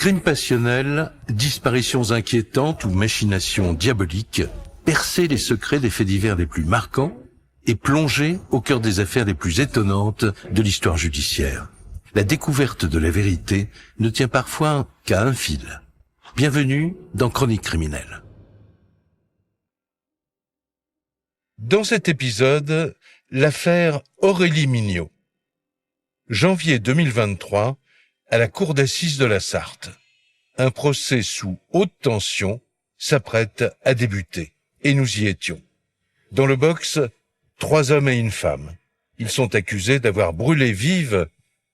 Crimes passionnels, disparitions inquiétantes ou machinations diaboliques, percer les secrets des faits divers les plus marquants et plonger au cœur des affaires les plus étonnantes de l'histoire judiciaire. La découverte de la vérité ne tient parfois qu'à un fil. Bienvenue dans Chroniques criminelles. Dans cet épisode, l'affaire Aurélie Mignot. Janvier 2023, à la cour d'assises de la Sarthe. Un procès sous haute tension s'apprête à débuter. Et nous y étions. Dans le box, 3 hommes et une femme. Ils sont accusés d'avoir brûlé vive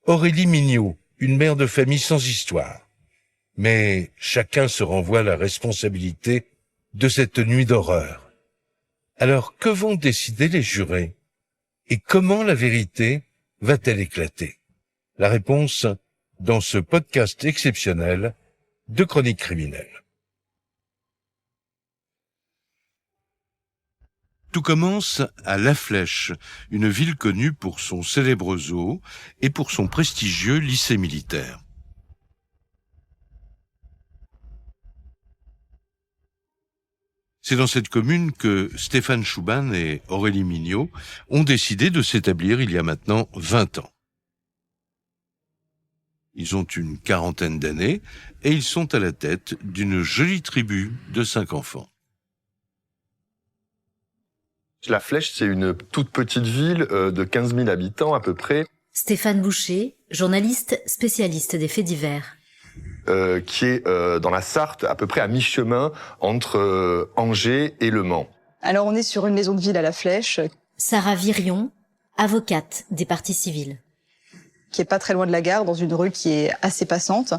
Aurélie Mignot, une mère de famille sans histoire. Mais chacun se renvoie la responsabilité de cette nuit d'horreur. Alors que vont décider les jurés? Et comment la vérité va-t-elle éclater? La réponse dans ce podcast exceptionnel de Chroniques criminelles. Tout commence à La Flèche, une ville connue pour son célèbre zoo et pour son prestigieux lycée militaire. C'est dans cette commune que Stéphane Chouban et Aurélie Mignot ont décidé de s'établir il y a maintenant 20 ans. Ils ont une quarantaine d'années et ils sont à la tête d'une jolie tribu de 5 enfants. La Flèche, c'est une toute petite ville de 15 000 habitants à peu près. Stéphane Boucher, journaliste spécialiste des faits divers. Qui est dans la Sarthe, à peu près à mi-chemin entre Angers et Le Mans. Alors on est sur une maison de ville à La Flèche. Sarah Virion, avocate des parties civiles. Qui est pas très loin de la gare, dans une rue qui est assez passante.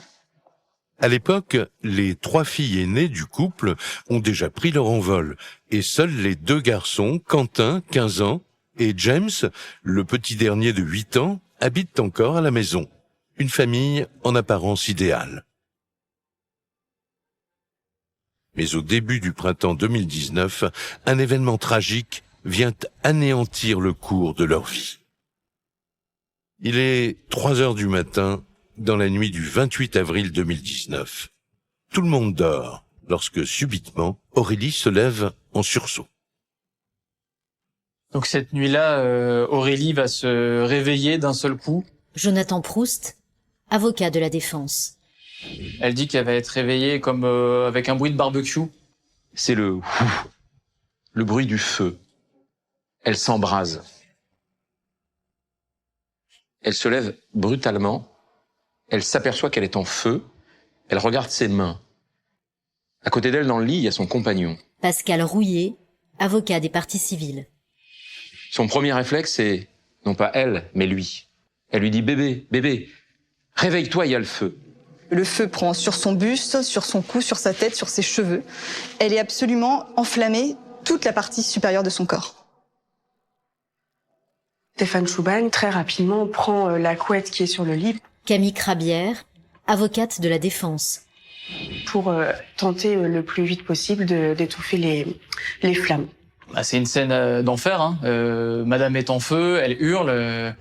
À l'époque, les 3 filles aînées du couple ont déjà pris leur envol, et seuls les 2 garçons, Quentin, 15 ans, et James, le petit dernier de 8 ans, habitent encore à la maison. Une famille en apparence idéale. Mais au début du printemps 2019, un événement tragique vient anéantir le cours de leur vie. Il est 3 heures du matin, dans la nuit du 28 avril 2019. Tout le monde dort, lorsque subitement, Aurélie se lève en sursaut. Donc cette nuit-là, Aurélie va se réveiller d'un seul coup. Jonathan Proust, avocat de la défense. Elle dit qu'elle va être réveillée comme avec un bruit de barbecue. C'est le bruit du feu. Elle s'embrase. Elle se lève brutalement. Elle s'aperçoit qu'elle est en feu. Elle regarde ses mains. À côté d'elle, dans le lit, il y a son compagnon. Pascal Rouillet, avocat des parties civiles. Son premier réflexe, c'est non pas elle, mais lui. Elle lui dit « Bébé, réveille-toi, il y a le feu ». Le feu prend sur son buste, sur son cou, sur sa tête, sur ses cheveux. Elle est absolument enflammée, toute la partie supérieure de son corps. Stéphane Chouban, très rapidement, prend la couette qui est sur le lit. Camille Crabière, avocate de la défense. Pour tenter le plus vite possible d'étouffer les flammes. C'est une scène d'enfer. Madame est en feu, elle hurle.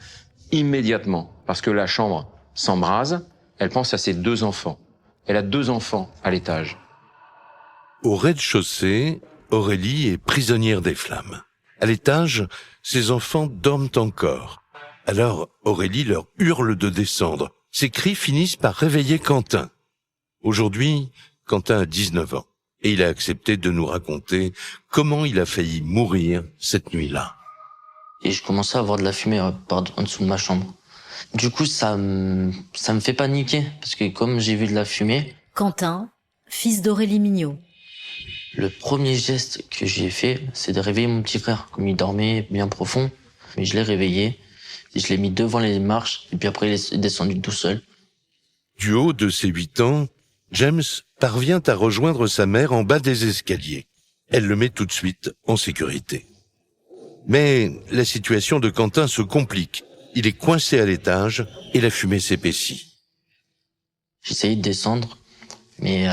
Immédiatement, parce que la chambre s'embrase, elle pense à ses 2 enfants. Elle a 2 enfants à l'étage. Au rez-de-chaussée, Aurélie est prisonnière des flammes. À l'étage, ses enfants dorment encore. Alors Aurélie leur hurle de descendre. Ses cris finissent par réveiller Quentin. Aujourd'hui, Quentin a 19 ans et il a accepté de nous raconter comment il a failli mourir cette nuit-là. Et je commençais à avoir de la fumée en dessous de ma chambre. Du coup, ça me fait paniquer parce que comme j'ai vu de la fumée... Quentin, fils d'Aurélie Mignot. Le premier geste que j'ai fait, c'est de réveiller mon petit frère. Comme il dormait bien profond, mais je l'ai réveillé. Et je l'ai mis devant les marches, et puis après il est descendu tout seul. Du haut de ses 8 ans, James parvient à rejoindre sa mère en bas des escaliers. Elle le met tout de suite en sécurité. Mais la situation de Quentin se complique. Il est coincé à l'étage et la fumée s'épaissit. J'essayais de descendre, mais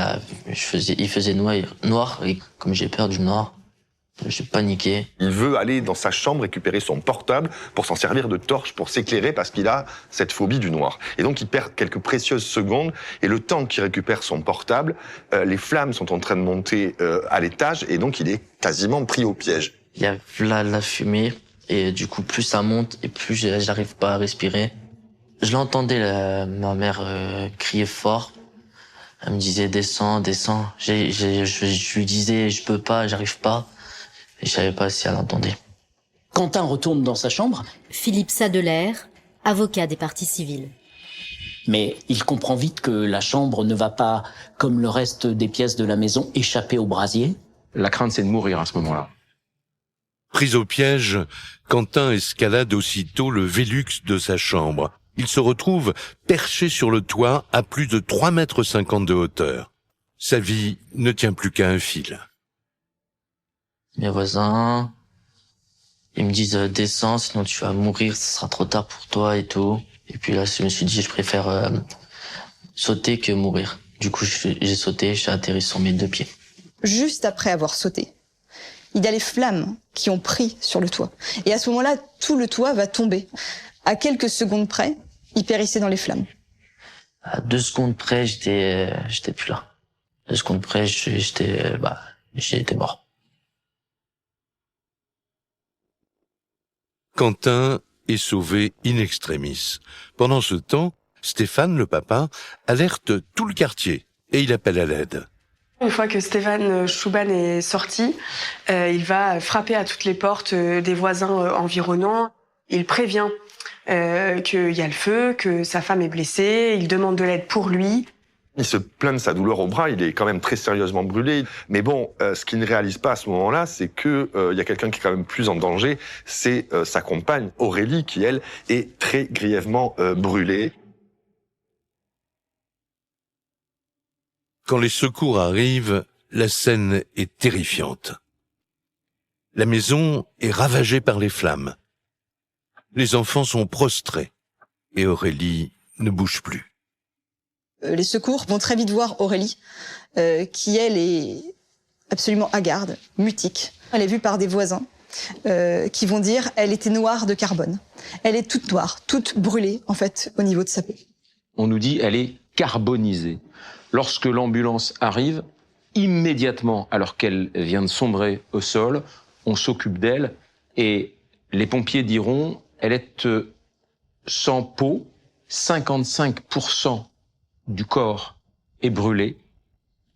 il faisait noir, et comme j'ai peur du noir, J'ai paniqué. Il veut aller dans sa chambre récupérer son portable pour s'en servir de torche pour s'éclairer parce qu'il a cette phobie du noir. Et donc il perd quelques précieuses secondes et le temps qu'il récupère son portable, les flammes sont en train de monter à l'étage et donc il est quasiment pris au piège. Il y a la fumée et du coup plus ça monte et plus j'arrive pas à respirer. Je l'entendais ma mère crier fort. Elle me disait descends, descends. Je lui disais je peux pas, j'arrive pas. Et je savais pas si elle entendait. Quentin retourne dans sa chambre. Philippe Sadeler, avocat des parties civiles. Mais il comprend vite que la chambre ne va pas, comme le reste des pièces de la maison, échapper au brasier. La crainte, c'est de mourir à ce moment-là. Pris au piège, Quentin escalade aussitôt le Velux de sa chambre. Il se retrouve perché sur le toit à plus de 3,50 m de hauteur. Sa vie ne tient plus qu'à un fil. Mes voisins, ils me disent descends, sinon tu vas mourir, ce sera trop tard pour toi et tout. Et puis là, je me suis dit, je préfère sauter que mourir. Du coup, j'ai sauté, j'ai atterri sur mes 2 pieds. Juste après avoir sauté, il y a les flammes qui ont pris sur le toit. Et à ce moment-là, tout le toit va tomber. À quelques secondes près, il périssait dans les flammes. À 2 secondes près, j'étais plus là. 2 secondes près, j'étais mort. Quentin est sauvé in extremis. Pendant ce temps, Stéphane, le papa, alerte tout le quartier et il appelle à l'aide. Une fois que Stéphane Chouban est sorti, il va frapper à toutes les portes des voisins environnants. Il prévient qu'il y a le feu, que sa femme est blessée. Il demande de l'aide pour lui. Il se plaint de sa douleur au bras, il est quand même très sérieusement brûlé. Mais bon, ce qu'il ne réalise pas à ce moment-là, c'est que il y a quelqu'un qui est quand même plus en danger, c'est sa compagne Aurélie, qui elle est très grièvement brûlée. Quand les secours arrivent, la scène est terrifiante. La maison est ravagée par les flammes. Les enfants sont prostrés et Aurélie ne bouge plus. Les secours vont très vite voir Aurélie, qui elle est absolument hagarde, mutique. Elle est vue par des voisins qui vont dire elle était noire de carbone. Elle est toute noire, toute brûlée en fait au niveau de sa peau. On nous dit elle est carbonisée. Lorsque l'ambulance arrive, immédiatement, alors qu'elle vient de sombrer au sol, on s'occupe d'elle et les pompiers diront elle est sans peau, 55% du corps est brûlé,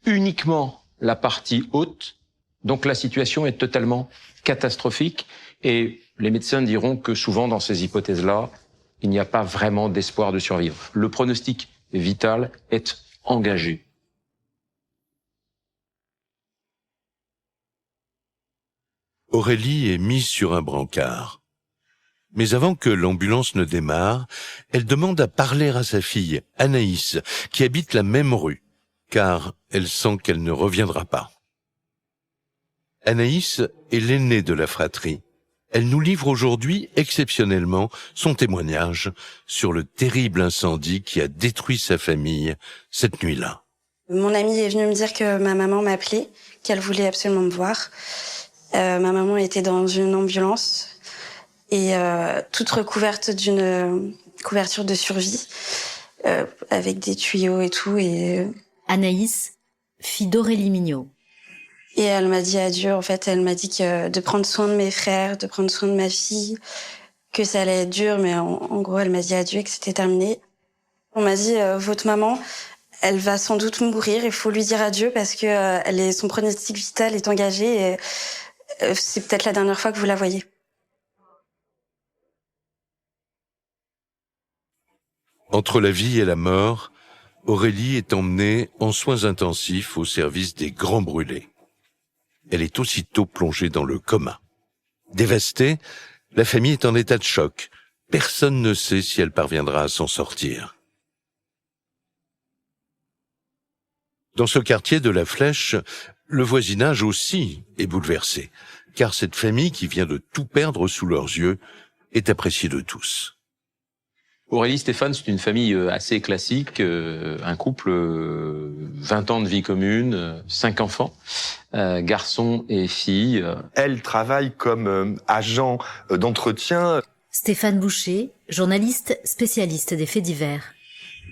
uniquement la partie haute, donc la situation est totalement catastrophique et les médecins diront que souvent dans ces hypothèses-là, il n'y a pas vraiment d'espoir de survivre. Le pronostic vital est engagé. Aurélie est mise sur un brancard. Mais avant que l'ambulance ne démarre, elle demande à parler à sa fille, Anaïs, qui habite la même rue, car elle sent qu'elle ne reviendra pas. Anaïs est l'aînée de la fratrie. Elle nous livre aujourd'hui, exceptionnellement, son témoignage sur le terrible incendie qui a détruit sa famille cette nuit-là. Mon amie est venue me dire que ma maman m'appelait, qu'elle voulait absolument me voir. Ma maman était dans une ambulance et toute recouverte d'une couverture de survie avec des tuyaux et tout. Anaïs, fille d'Aurélie Mignot. Et elle m'a dit adieu. En fait, elle m'a dit de prendre soin de mes frères, de prendre soin de ma fille, que ça allait être dur, mais en gros, elle m'a dit adieu et que c'était terminé. On m'a dit votre maman, elle va sans doute mourir. Il faut lui dire adieu parce que son pronostic vital est engagé. Et, c'est peut-être la dernière fois que vous la voyez. Entre la vie et la mort, Aurélie est emmenée en soins intensifs au service des grands brûlés. Elle est aussitôt plongée dans le coma. Dévastée, la famille est en état de choc. Personne ne sait si elle parviendra à s'en sortir. Dans ce quartier de la Flèche, le voisinage aussi est bouleversé, car cette famille qui vient de tout perdre sous leurs yeux est appréciée de tous. Aurélie, Stéphane, c'est une famille assez classique, un couple 20 ans de vie commune, 5 enfants, garçons et filles. Elle travaille comme agent d'entretien. Stéphane Boucher, journaliste spécialiste des faits divers.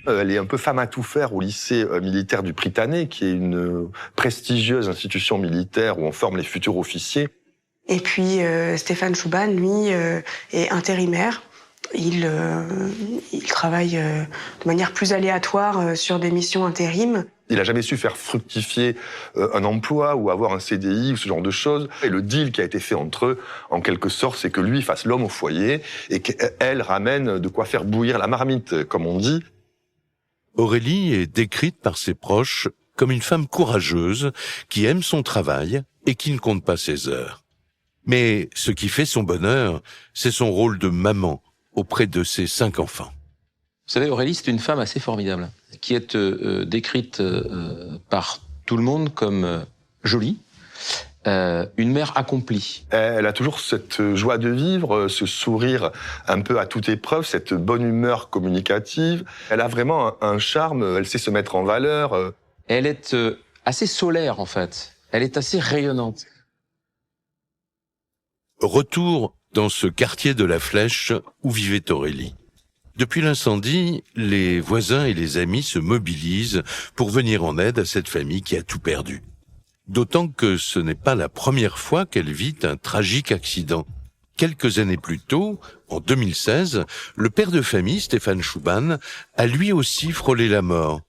Elle est un peu femme à tout faire au lycée militaire du Prytanée, qui est une prestigieuse institution militaire où on forme les futurs officiers. Et puis Stéphane Chouban, lui, est intérimaire. Il travaille de manière plus aléatoire sur des missions intérim. Il n'a jamais su faire fructifier un emploi ou avoir un CDI ou ce genre de choses. Et le deal qui a été fait entre eux, en quelque sorte, c'est que lui fasse l'homme au foyer et qu'elle ramène de quoi faire bouillir la marmite, comme on dit. Aurélie est décrite par ses proches comme une femme courageuse qui aime son travail et qui ne compte pas ses heures. Mais ce qui fait son bonheur, c'est son rôle de maman auprès de ses 5 enfants. Vous savez, Aurélie, c'est une femme assez formidable, qui est décrite par tout le monde comme jolie, une mère accomplie. Elle a toujours cette joie de vivre, ce sourire un peu à toute épreuve, cette bonne humeur communicative. Elle a vraiment un charme, elle sait se mettre en valeur. Elle est assez solaire, en fait. Elle est assez rayonnante. Retour dans ce quartier de la Flèche où vivait Aurélie. Depuis l'incendie, les voisins et les amis se mobilisent pour venir en aide à cette famille qui a tout perdu. D'autant que ce n'est pas la première fois qu'elle vit un tragique accident. Quelques années plus tôt, en 2016, le père de famille, Stéphane Chouban, a lui aussi frôlé la mort.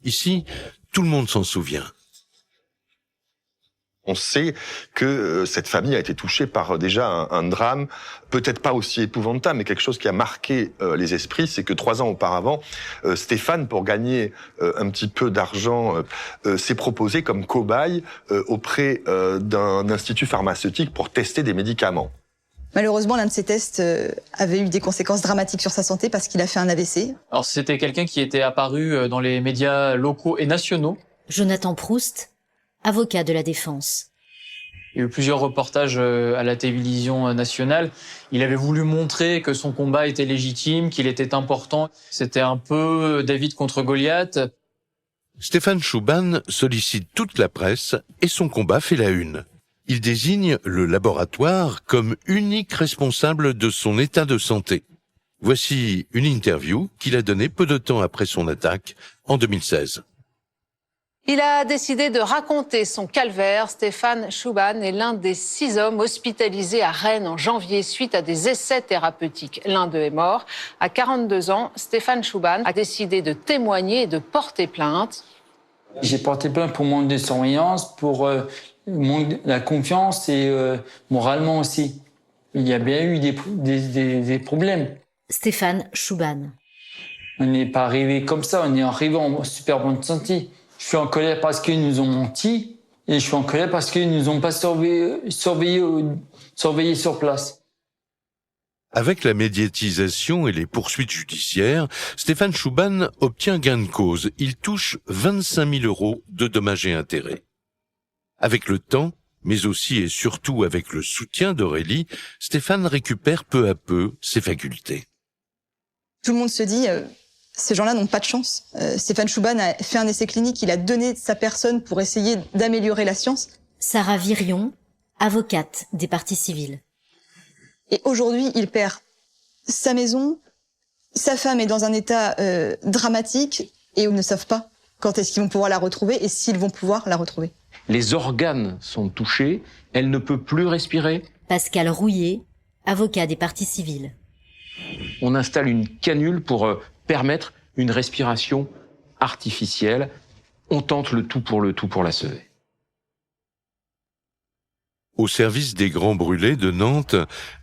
Ici, tout le monde s'en souvient. On sait que cette famille a été touchée par déjà un drame, peut-être pas aussi épouvantable, mais quelque chose qui a marqué les esprits, c'est que 3 ans auparavant, Stéphane, pour gagner un petit peu d'argent, s'est proposé comme cobaye auprès d'un institut pharmaceutique pour tester des médicaments. Malheureusement, l'un de ces tests avait eu des conséquences dramatiques sur sa santé parce qu'il a fait un AVC. Alors c'était quelqu'un qui était apparu dans les médias locaux et nationaux. Jonathan Proust, avocat de la défense. Il y a eu plusieurs reportages à la télévision nationale. Il avait voulu montrer que son combat était légitime, qu'il était important. C'était un peu David contre Goliath. Stéphane Chouban sollicite toute la presse et son combat fait la une. Il désigne le laboratoire comme unique responsable de son état de santé. Voici une interview qu'il a donnée peu de temps après son attaque, en 2016. Il a décidé de raconter son calvaire. Stéphane Chouban est l'un des 6 hommes hospitalisés à Rennes en janvier suite à des essais thérapeutiques. L'un d'eux est mort. À 42 ans, Stéphane Chouban a décidé de témoigner et de porter plainte. J'ai porté plainte pour manque de surveillance, pour manque de la confiance et moralement aussi. Il y a bien eu des problèmes. Stéphane Chouban. On n'est pas arrivé comme ça, on est arrivé en super bonne santé. Je suis en colère parce qu'ils nous ont menti et je suis en colère parce qu'ils nous ont pas surveillé sur place. Avec la médiatisation et les poursuites judiciaires, Stéphane Chouban obtient gain de cause. Il touche 25 000 € de dommages et intérêts. Avec le temps, mais aussi et surtout avec le soutien d'Aurélie, Stéphane récupère peu à peu ses facultés. Tout le monde se dit... Ces gens-là n'ont pas de chance. Stéphane Chouban a fait un essai clinique, il a donné sa personne pour essayer d'améliorer la science. Sarah Virion, avocate des parties civiles. Et aujourd'hui, il perd sa maison, sa femme est dans un état dramatique et ils ne savent pas quand est-ce qu'ils vont pouvoir la retrouver et s'ils vont pouvoir la retrouver. Les organes sont touchés, elle ne peut plus respirer. Pascal Rouillet, avocat des parties civiles. On installe une canule pour permettre une respiration artificielle. On tente le tout pour la sauver. Au service des Grands Brûlés de Nantes,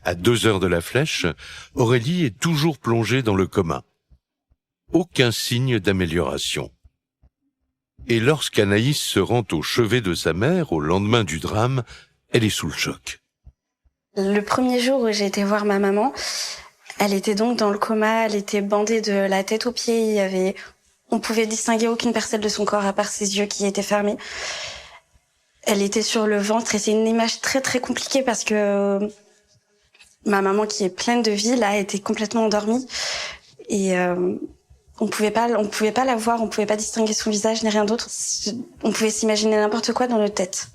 à 2 heures de la Flèche, Aurélie est toujours plongée dans le coma. Aucun signe d'amélioration. Et lorsqu'Anaïs se rend au chevet de sa mère au lendemain du drame, elle est sous le choc. Le premier jour où j'ai été voir ma maman, elle était donc dans le coma, elle était bandée de la tête aux pieds, on pouvait distinguer aucune parcelle de son corps à part ses yeux qui étaient fermés. Elle était sur le ventre et c'est une image très très compliquée parce que ma maman qui est pleine de vie là était complètement endormie et On pouvait pas la voir, on pouvait pas distinguer son visage ni rien d'autre. On pouvait s'imaginer n'importe quoi dans notre tête.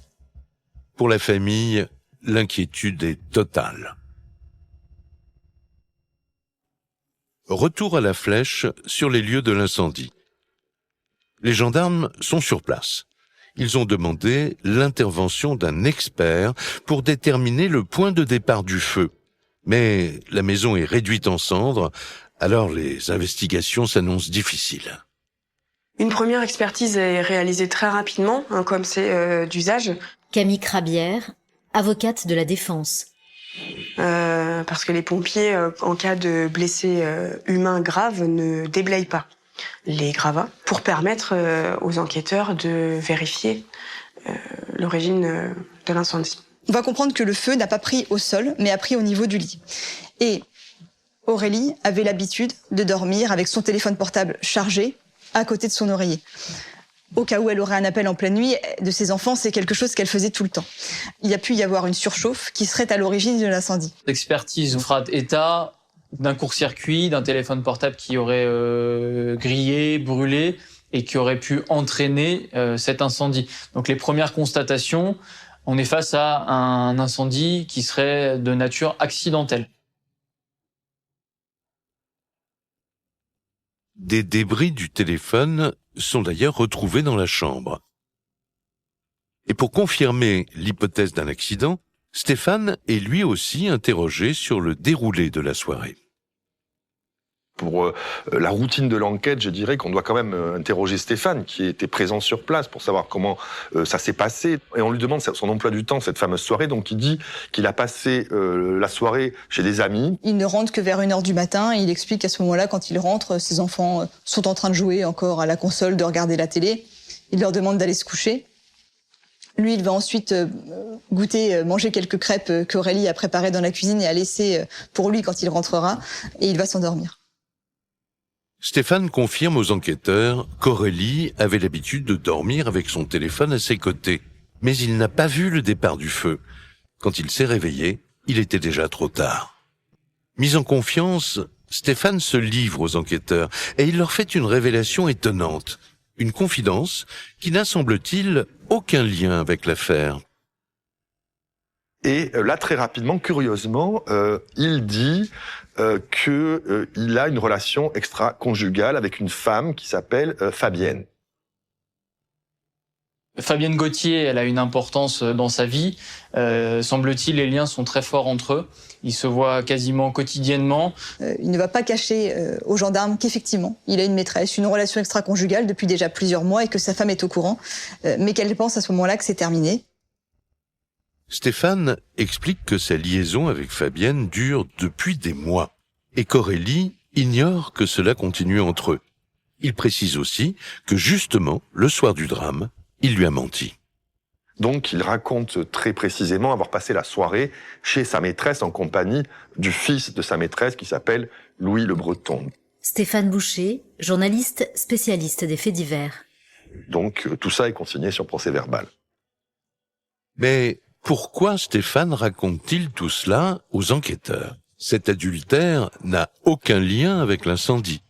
Pour la famille, l'inquiétude est totale. Retour à la Flèche sur les lieux de l'incendie. Les gendarmes sont sur place. Ils ont demandé l'intervention d'un expert pour déterminer le point de départ du feu. Mais la maison est réduite en cendres, alors les investigations s'annoncent difficiles. Une première expertise est réalisée très rapidement, comme c'est d'usage. Camille Crabière, avocate de la défense. Parce que les pompiers, en cas de blessés humains graves, ne déblayent pas les gravats pour permettre aux enquêteurs de vérifier l'origine de l'incendie. On va comprendre que le feu n'a pas pris au sol, mais a pris au niveau du lit. Et Aurélie avait l'habitude de dormir avec son téléphone portable chargé à côté de son oreiller. Au cas où elle aurait un appel en pleine nuit de ses enfants, c'est quelque chose qu'elle faisait tout le temps. Il y a pu y avoir une surchauffe qui serait à l'origine de l'incendie. L'expertise fera état d'un court-circuit, d'un téléphone portable qui aurait grillé, brûlé et qui aurait pu entraîner cet incendie. Donc les premières constatations, on est face à un incendie qui serait de nature accidentelle. Des débris du téléphone sont d'ailleurs retrouvés dans la chambre. Et pour confirmer l'hypothèse d'un accident, Stéphane est lui aussi interrogé sur le déroulé de la soirée. Pour la routine de l'enquête, je dirais qu'on doit quand même interroger Stéphane, qui était présent sur place, pour savoir comment ça s'est passé. Et on lui demande son emploi du temps, cette fameuse soirée. Donc il dit qu'il a passé la soirée chez des amis. Il ne rentre que vers 1h du matin. Et il explique qu'à ce moment-là, quand il rentre, ses enfants sont en train de jouer encore à la console, de regarder la télé. Il leur demande d'aller se coucher. Lui, il va ensuite manger quelques crêpes qu'Aurélie a préparées dans la cuisine et a laissées pour lui quand il rentrera. Et il va s'endormir. Stéphane confirme aux enquêteurs qu'Aurélie avait l'habitude de dormir avec son téléphone à ses côtés. Mais il n'a pas vu le départ du feu. Quand il s'est réveillé, il était déjà trop tard. Mis en confiance, Stéphane se livre aux enquêteurs et il leur fait une révélation étonnante. Une confidence qui n'a, semble-t-il, aucun lien avec l'affaire. Et là, très rapidement, curieusement, il dit qu'il a une relation extra-conjugale avec une femme qui s'appelle Fabienne. Fabienne Gauthier, elle a une importance dans sa vie. Semble-t-il, les liens sont très forts entre eux. Ils se voient quasiment quotidiennement. Il ne va pas cacher aux gendarmes qu'effectivement, il a une maîtresse, une relation extra-conjugale depuis déjà plusieurs mois et que sa femme est au courant, mais qu'elle pense à ce moment-là que c'est terminé. Stéphane explique que sa liaison avec Fabienne dure depuis des mois et qu'Aurélie ignore que cela continue entre eux. Il précise aussi que justement, le soir du drame, il lui a menti. Donc il raconte très précisément avoir passé la soirée chez sa maîtresse en compagnie du fils de sa maîtresse qui s'appelle Louis Le Breton. Stéphane Boucher, journaliste spécialiste des faits divers. Donc tout ça est consigné sur procès-verbal. Mais pourquoi Stéphane raconte-t-il tout cela aux enquêteurs? Cet adultère n'a aucun lien avec l'incendie.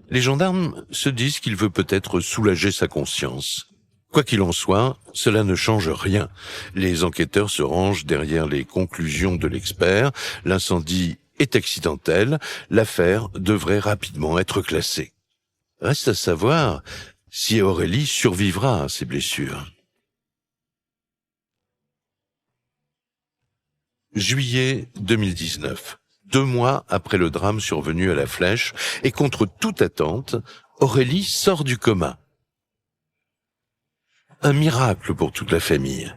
Les gendarmes se disent qu'il veut peut-être soulager sa conscience. Quoi qu'il en soit, cela ne change rien. Les enquêteurs se rangent derrière les conclusions de l'expert. L'incendie est accidentel. L'affaire devrait rapidement être classée. Reste à savoir si Aurélie survivra à ses blessures. Juillet 2019. 2 mois après le drame survenu à la Flèche, et contre toute attente, Aurélie sort du coma. Un miracle pour toute la famille.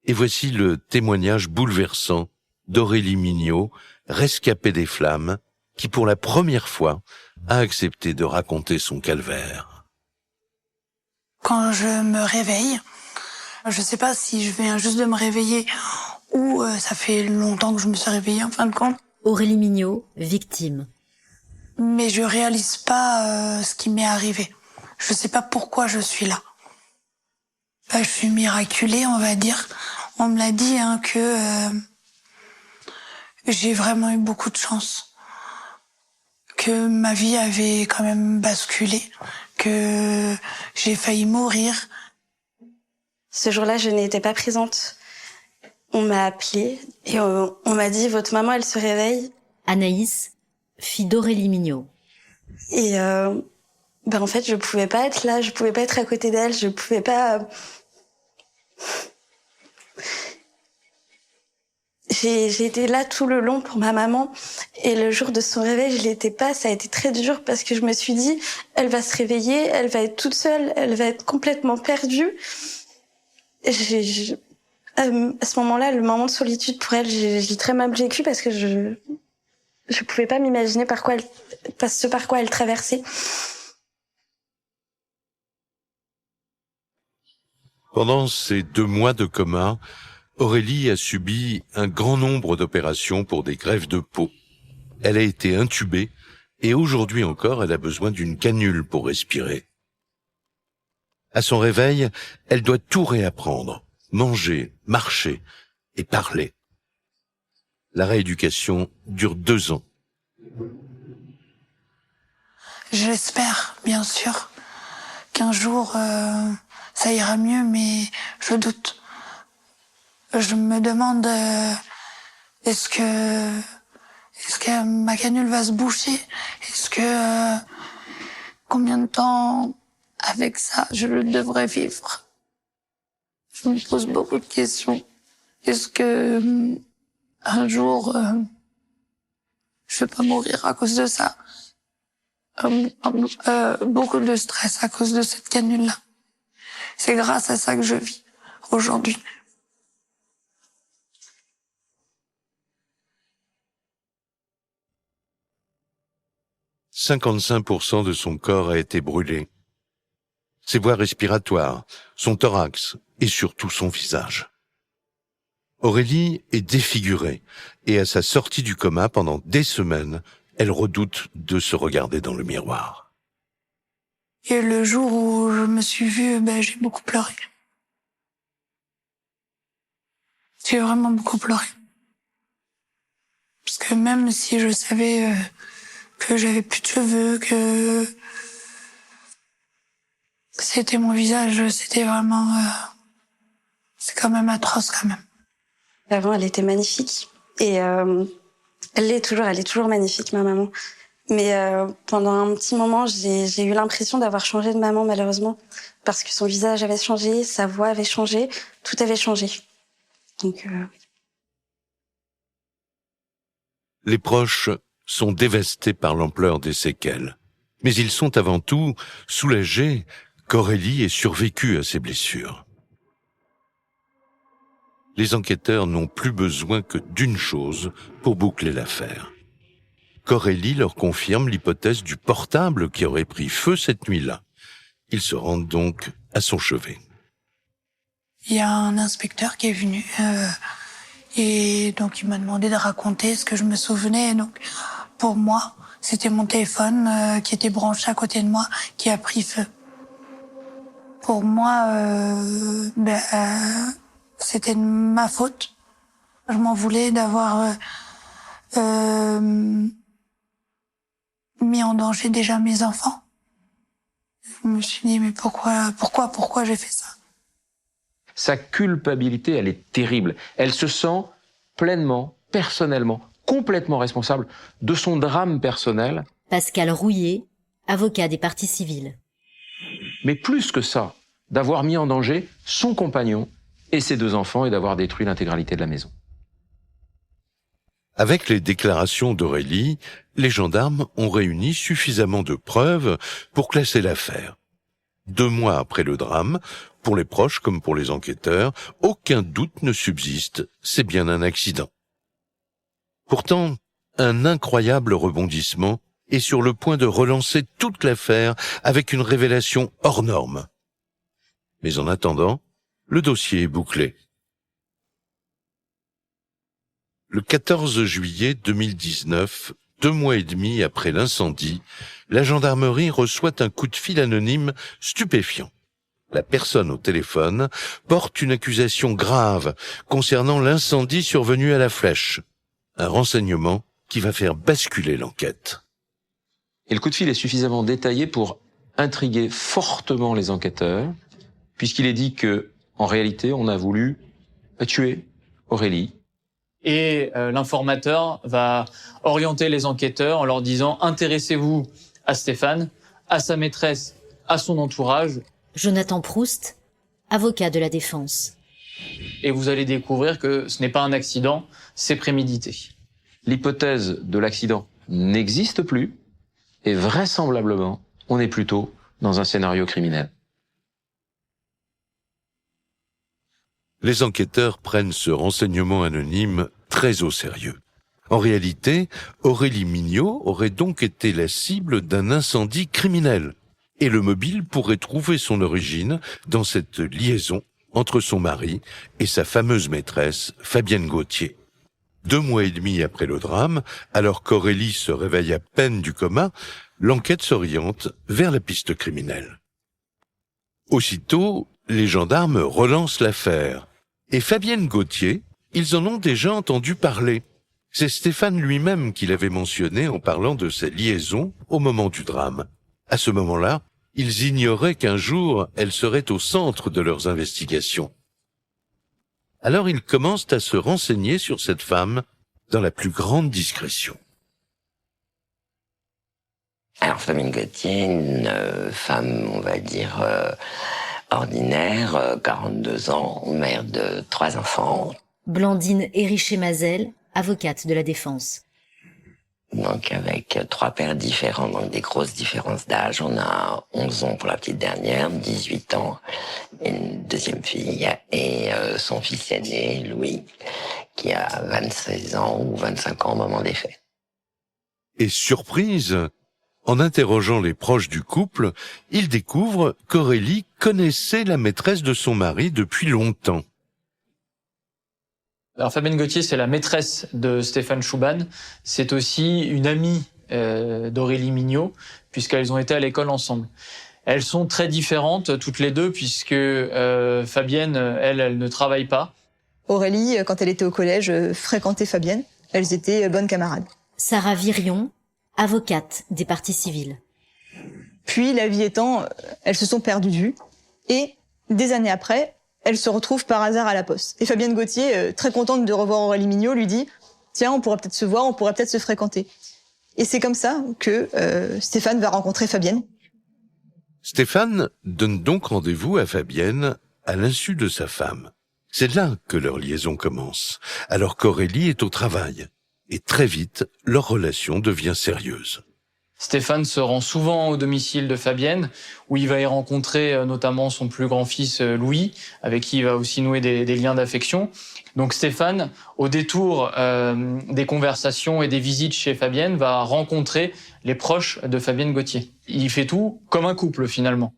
Et voici le témoignage bouleversant d'Aurélie Mignot, rescapée des flammes, qui pour la première fois a accepté de raconter son calvaire. Quand je me réveille, je sais pas si je viens juste de me réveiller ou ça fait longtemps que je me suis réveillée en fin de compte. Aurélie Mignot, victime. Mais je réalise pas ce qui m'est arrivé. Je sais pas pourquoi je suis là. Je suis miraculée, on va dire. On me l'a dit que j'ai vraiment eu beaucoup de chance. que ma vie avait quand même basculé, que j'ai failli mourir. Ce jour-là, je n'étais pas présente. On m'a appelée et on m'a dit « Votre maman, elle se réveille ». Anaïs, fille d'Aurélie Mignot. Et en fait, je pouvais pas être là, je pouvais pas être à côté d'elle, je pouvais pas... J'ai été là tout le long pour ma maman et le jour de son réveil, je l'étais pas. Ça a été très dur parce que je me suis dit, elle va se réveiller, elle va être toute seule, elle va être complètement perdue. À ce moment-là, le moment de solitude pour elle, j'ai très mal vécu parce que je pouvais pas m'imaginer par quoi elle traversait. Pendant ces 2 mois de coma, Aurélie a subi un grand nombre d'opérations pour des greffes de peau. Elle a été intubée et aujourd'hui encore, elle a besoin d'une canule pour respirer. À son réveil, elle doit tout réapprendre, manger, marcher et parler. La rééducation dure 2 ans. J'espère, bien sûr, qu'un jour ça ira mieux, mais je doute. Je me demande est-ce que ma canule va se boucher? Est-ce que combien de temps avec ça je devrais vivre? Je me pose beaucoup de questions. Est-ce que un jour je vais pas mourir à cause de ça? Beaucoup de stress à cause de cette canule-là. C'est grâce à ça que je vis aujourd'hui. 55% de son corps a été brûlé. Ses voies respiratoires, son thorax et surtout son visage. Aurélie est défigurée et à sa sortie du coma pendant des semaines, elle redoute de se regarder dans le miroir. Et le jour où je me suis vue, j'ai beaucoup pleuré. J'ai vraiment beaucoup pleuré. Parce que même si je savais que j'avais plus de cheveux, que c'était mon visage, c'était vraiment... c'est quand même atroce quand même. Avant, elle était magnifique. Et elle est toujours magnifique, ma maman. Mais pendant un petit moment, j'ai eu l'impression d'avoir changé de maman, malheureusement. Parce que son visage avait changé, sa voix avait changé, tout avait changé. Donc... Les proches sont dévastés par l'ampleur des séquelles. Mais ils sont avant tout soulagés qu'Aurélie ait survécu à ses blessures. Les enquêteurs n'ont plus besoin que d'une chose pour boucler l'affaire. Qu'Aurélie leur confirme l'hypothèse du portable qui aurait pris feu cette nuit-là. Ils se rendent donc à son chevet. Il y a un inspecteur qui est venu et donc il m'a demandé de raconter ce que je me souvenais. Donc pour moi, c'était mon téléphone qui était branché à côté de moi qui a pris feu. Pour moi, c'était de ma faute. Je m'en voulais d'avoir mis en danger déjà mes enfants. Je me suis dit, mais pourquoi j'ai fait ça? Sa culpabilité, elle est terrible. Elle se sent pleinement, personnellement, complètement responsable de son drame personnel. Pascal Rouillet, avocat des parties civiles. Mais plus que ça, d'avoir mis en danger son compagnon et ses 2 enfants et d'avoir détruit l'intégralité de la maison. Avec les déclarations d'Aurélie, les gendarmes ont réuni suffisamment de preuves pour classer l'affaire. 2 mois après le drame, pour les proches comme pour les enquêteurs, aucun doute ne subsiste, c'est bien un accident. Pourtant, un incroyable rebondissement est sur le point de relancer toute l'affaire avec une révélation hors norme. Mais en attendant, le dossier est bouclé. Le 14 juillet 2019, 2 mois et demi après l'incendie, la gendarmerie reçoit un coup de fil anonyme stupéfiant. La personne au téléphone porte une accusation grave concernant l'incendie survenu à la Flèche. Un renseignement qui va faire basculer l'enquête. Et le coup de fil est suffisamment détaillé pour intriguer fortement les enquêteurs, puisqu'il est dit que, en réalité, on a voulu tuer Aurélie. Et l'informateur va orienter les enquêteurs en leur disant « Intéressez-vous à Stéphane, à sa maîtresse, à son entourage. » Jonathan Proust, avocat de la défense. Et vous allez découvrir que ce n'est pas un accident, c'est prémédité. L'hypothèse de l'accident n'existe plus, et vraisemblablement, on est plutôt dans un scénario criminel. Les enquêteurs prennent ce renseignement anonyme très au sérieux. En réalité, Aurélie Mignot aurait donc été la cible d'un incendie criminel, et le mobile pourrait trouver son origine dans cette liaison entre son mari et sa fameuse maîtresse, Fabienne Gauthier. 2 mois et demi après le drame, alors qu'Aurélie se réveille à peine du coma, l'enquête s'oriente vers la piste criminelle. Aussitôt, les gendarmes relancent l'affaire. Et Fabienne Gauthier, ils en ont déjà entendu parler. C'est Stéphane lui-même qui l'avait mentionné en parlant de sa liaison au moment du drame. À ce moment-là, ils ignoraient qu'un jour, elle serait au centre de leurs investigations. Alors ils commencent à se renseigner sur cette femme dans la plus grande discrétion. Alors Fabienne Gauthier, une femme, on va dire, ordinaire, 42 ans, mère de 3 enfants. Blandine Hériché-Mazel, avocate de la défense. Donc avec 3 pères différents, donc des grosses différences d'âge. On a 11 ans pour la petite dernière, 18 ans, une deuxième fille, et son fils aîné, Louis, qui a 26 ans ou 25 ans au moment des faits. Et surprise, en interrogeant les proches du couple, ils découvrent qu'Aurélie connaissait la maîtresse de son mari depuis longtemps. Alors Fabienne Gauthier, c'est la maîtresse de Stéphane Chouban. C'est aussi une amie d'Aurélie Mignot, puisqu'elles ont été à l'école ensemble. Elles sont très différentes toutes les deux, puisque Fabienne, elle ne travaille pas. Aurélie, quand elle était au collège, fréquentait Fabienne. Elles étaient bonnes camarades. Sarah Virion, avocate des parties civiles. Puis, la vie étant, elles se sont perdues de vue. Et des années après, elles se retrouvent par hasard à la poste. Et Fabienne Gauthier, très contente de revoir Aurélie Mignot, lui dit « Tiens, on pourrait peut-être se voir, on pourrait peut-être se fréquenter. » Et c'est comme ça que Stéphane va rencontrer Fabienne. Stéphane donne donc rendez-vous à Fabienne à l'insu de sa femme. C'est là que leur liaison commence, alors qu'Aurélie est au travail. Et très vite, leur relation devient sérieuse. Stéphane se rend souvent au domicile de Fabienne, où il va y rencontrer notamment son plus grand-fils Louis, avec qui il va aussi nouer des liens d'affection. Donc Stéphane, au détour des conversations et des visites chez Fabienne, va rencontrer les proches de Fabienne Gauthier. Il fait tout comme un couple finalement.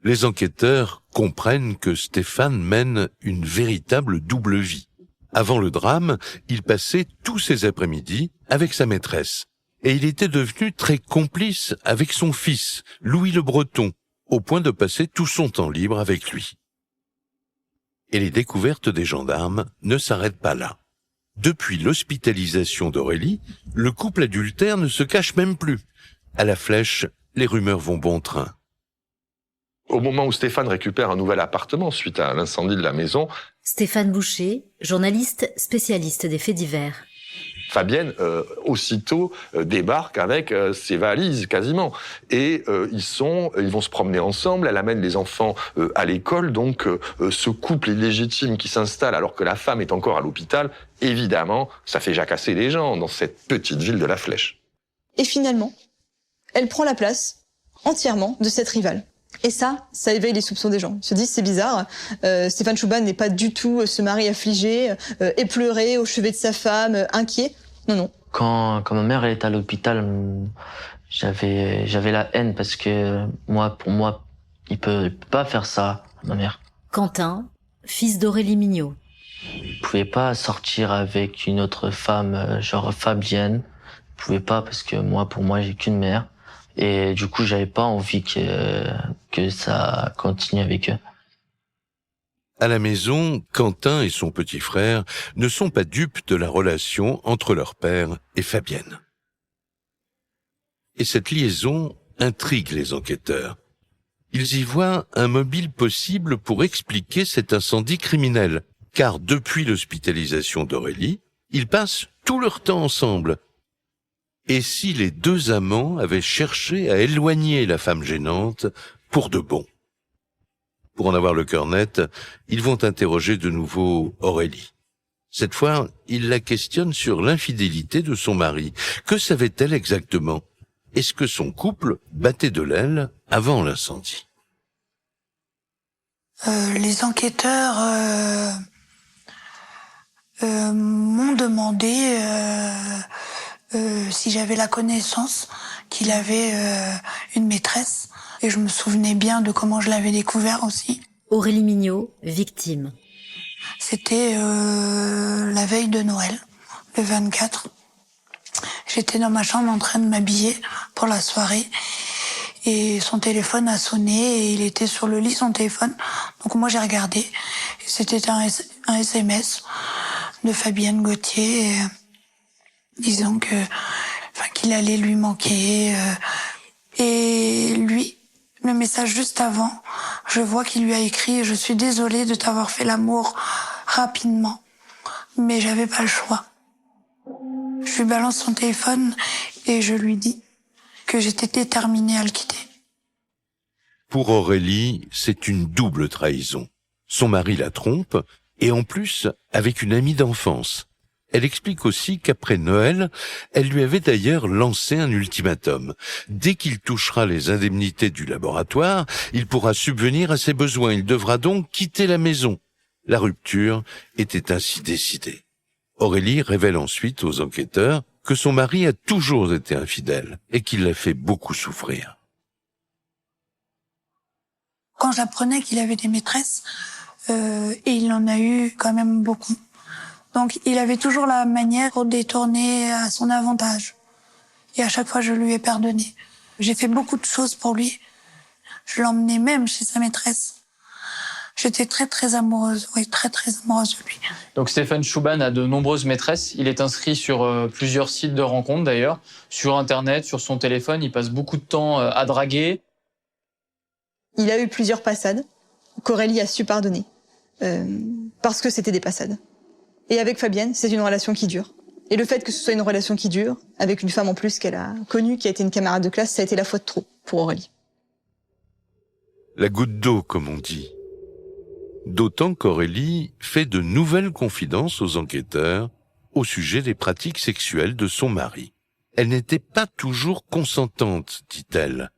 Les enquêteurs comprennent que Stéphane mène une véritable double vie. Avant le drame, il passait tous ses après-midi avec sa maîtresse. Et il était devenu très complice avec son fils, Louis le Breton, au point de passer tout son temps libre avec lui. Et les découvertes des gendarmes ne s'arrêtent pas là. Depuis l'hospitalisation d'Aurélie, le couple adultère ne se cache même plus. À la Flèche, les rumeurs vont bon train. Au moment où Stéphane récupère un nouvel appartement suite à l'incendie de la maison, Stéphane Boucher, journaliste spécialiste des faits divers. Fabienne, aussitôt, débarque avec ses valises, quasiment. Et ils vont se promener ensemble, elle amène les enfants à l'école, donc ce couple illégitime qui s'installe alors que la femme est encore à l'hôpital, évidemment, ça fait jacasser les gens dans cette petite ville de la Flèche. Et finalement, elle prend la place entièrement de cette rivale. Et ça éveille les soupçons des gens. Ils se disent, c'est bizarre, Stéphane Chouban n'est pas du tout ce mari affligé, éploré au chevet de sa femme, inquiet. Non, non. Quand ma mère elle était à l'hôpital, j'avais la haine parce que pour moi, il peut pas faire ça à ma mère. Quentin, fils d'Aurélie Mignot. Il pouvait pas sortir avec une autre femme, genre Fabienne. Il pouvait pas parce que pour moi, j'ai qu'une mère. Et du coup, j'avais pas envie que ça continue avec eux. À la maison, Quentin et son petit frère ne sont pas dupes de la relation entre leur père et Fabienne. Et cette liaison intrigue les enquêteurs. Ils y voient un mobile possible pour expliquer cet incendie criminel, car depuis l'hospitalisation d'Aurélie, ils passent tout leur temps ensemble. Et si les deux amants avaient cherché à éloigner la femme gênante pour de bon? Pour en avoir le cœur net, ils vont interroger de nouveau Aurélie. Cette fois, ils la questionnent sur l'infidélité de son mari. Que savait-elle exactement? Est-ce que son couple battait de l'aile avant l'incendie? Les enquêteurs m'ont demandé si j'avais la connaissance qu'il avait une maîtresse. Et je me souvenais bien de comment je l'avais découvert aussi. Aurélie Mignot, victime. C'était la veille de Noël, le 24. J'étais dans ma chambre en train de m'habiller pour la soirée. Et son téléphone a sonné et il était sur le lit, son téléphone. Donc moi j'ai regardé. Et c'était un SMS de Fabienne Gauthier disant qu'il allait lui manquer. Et lui, le message juste avant, je vois qu'il lui a écrit « Je suis désolée de t'avoir fait l'amour rapidement, mais j'avais pas le choix. » Je lui balance son téléphone et je lui dis que j'étais déterminée à le quitter. Pour Aurélie, c'est une double trahison. Son mari la trompe, et en plus, avec une amie d'enfance. Elle explique aussi qu'après Noël, elle lui avait d'ailleurs lancé un ultimatum. Dès qu'il touchera les indemnités du laboratoire, il pourra subvenir à ses besoins. Il devra donc quitter la maison. La rupture était ainsi décidée. Aurélie révèle ensuite aux enquêteurs que son mari a toujours été infidèle et qu'il l'a fait beaucoup souffrir. Quand j'apprenais qu'il avait des maîtresses, et il en a eu quand même beaucoup, donc il avait toujours la manière pour détourner à son avantage. Et à chaque fois, je lui ai pardonné. J'ai fait beaucoup de choses pour lui. Je l'emmenais même chez sa maîtresse. J'étais très très amoureuse, oui, très très amoureuse de lui. Donc Stéphane Chouban a de nombreuses maîtresses. Il est inscrit sur plusieurs sites de rencontres d'ailleurs, sur Internet, sur son téléphone. Il passe beaucoup de temps à draguer. Il a eu plusieurs passades qu'Aurélie a su pardonner, parce que c'était des passades. Et avec Fabienne, c'est une relation qui dure. Et le fait que ce soit une relation qui dure, avec une femme en plus qu'elle a connue, qui a été une camarade de classe, ça a été la fois de trop pour Aurélie. La goutte d'eau, comme on dit. D'autant qu'Aurélie fait de nouvelles confidences aux enquêteurs au sujet des pratiques sexuelles de son mari. Elle n'était pas toujours consentante, dit-elle.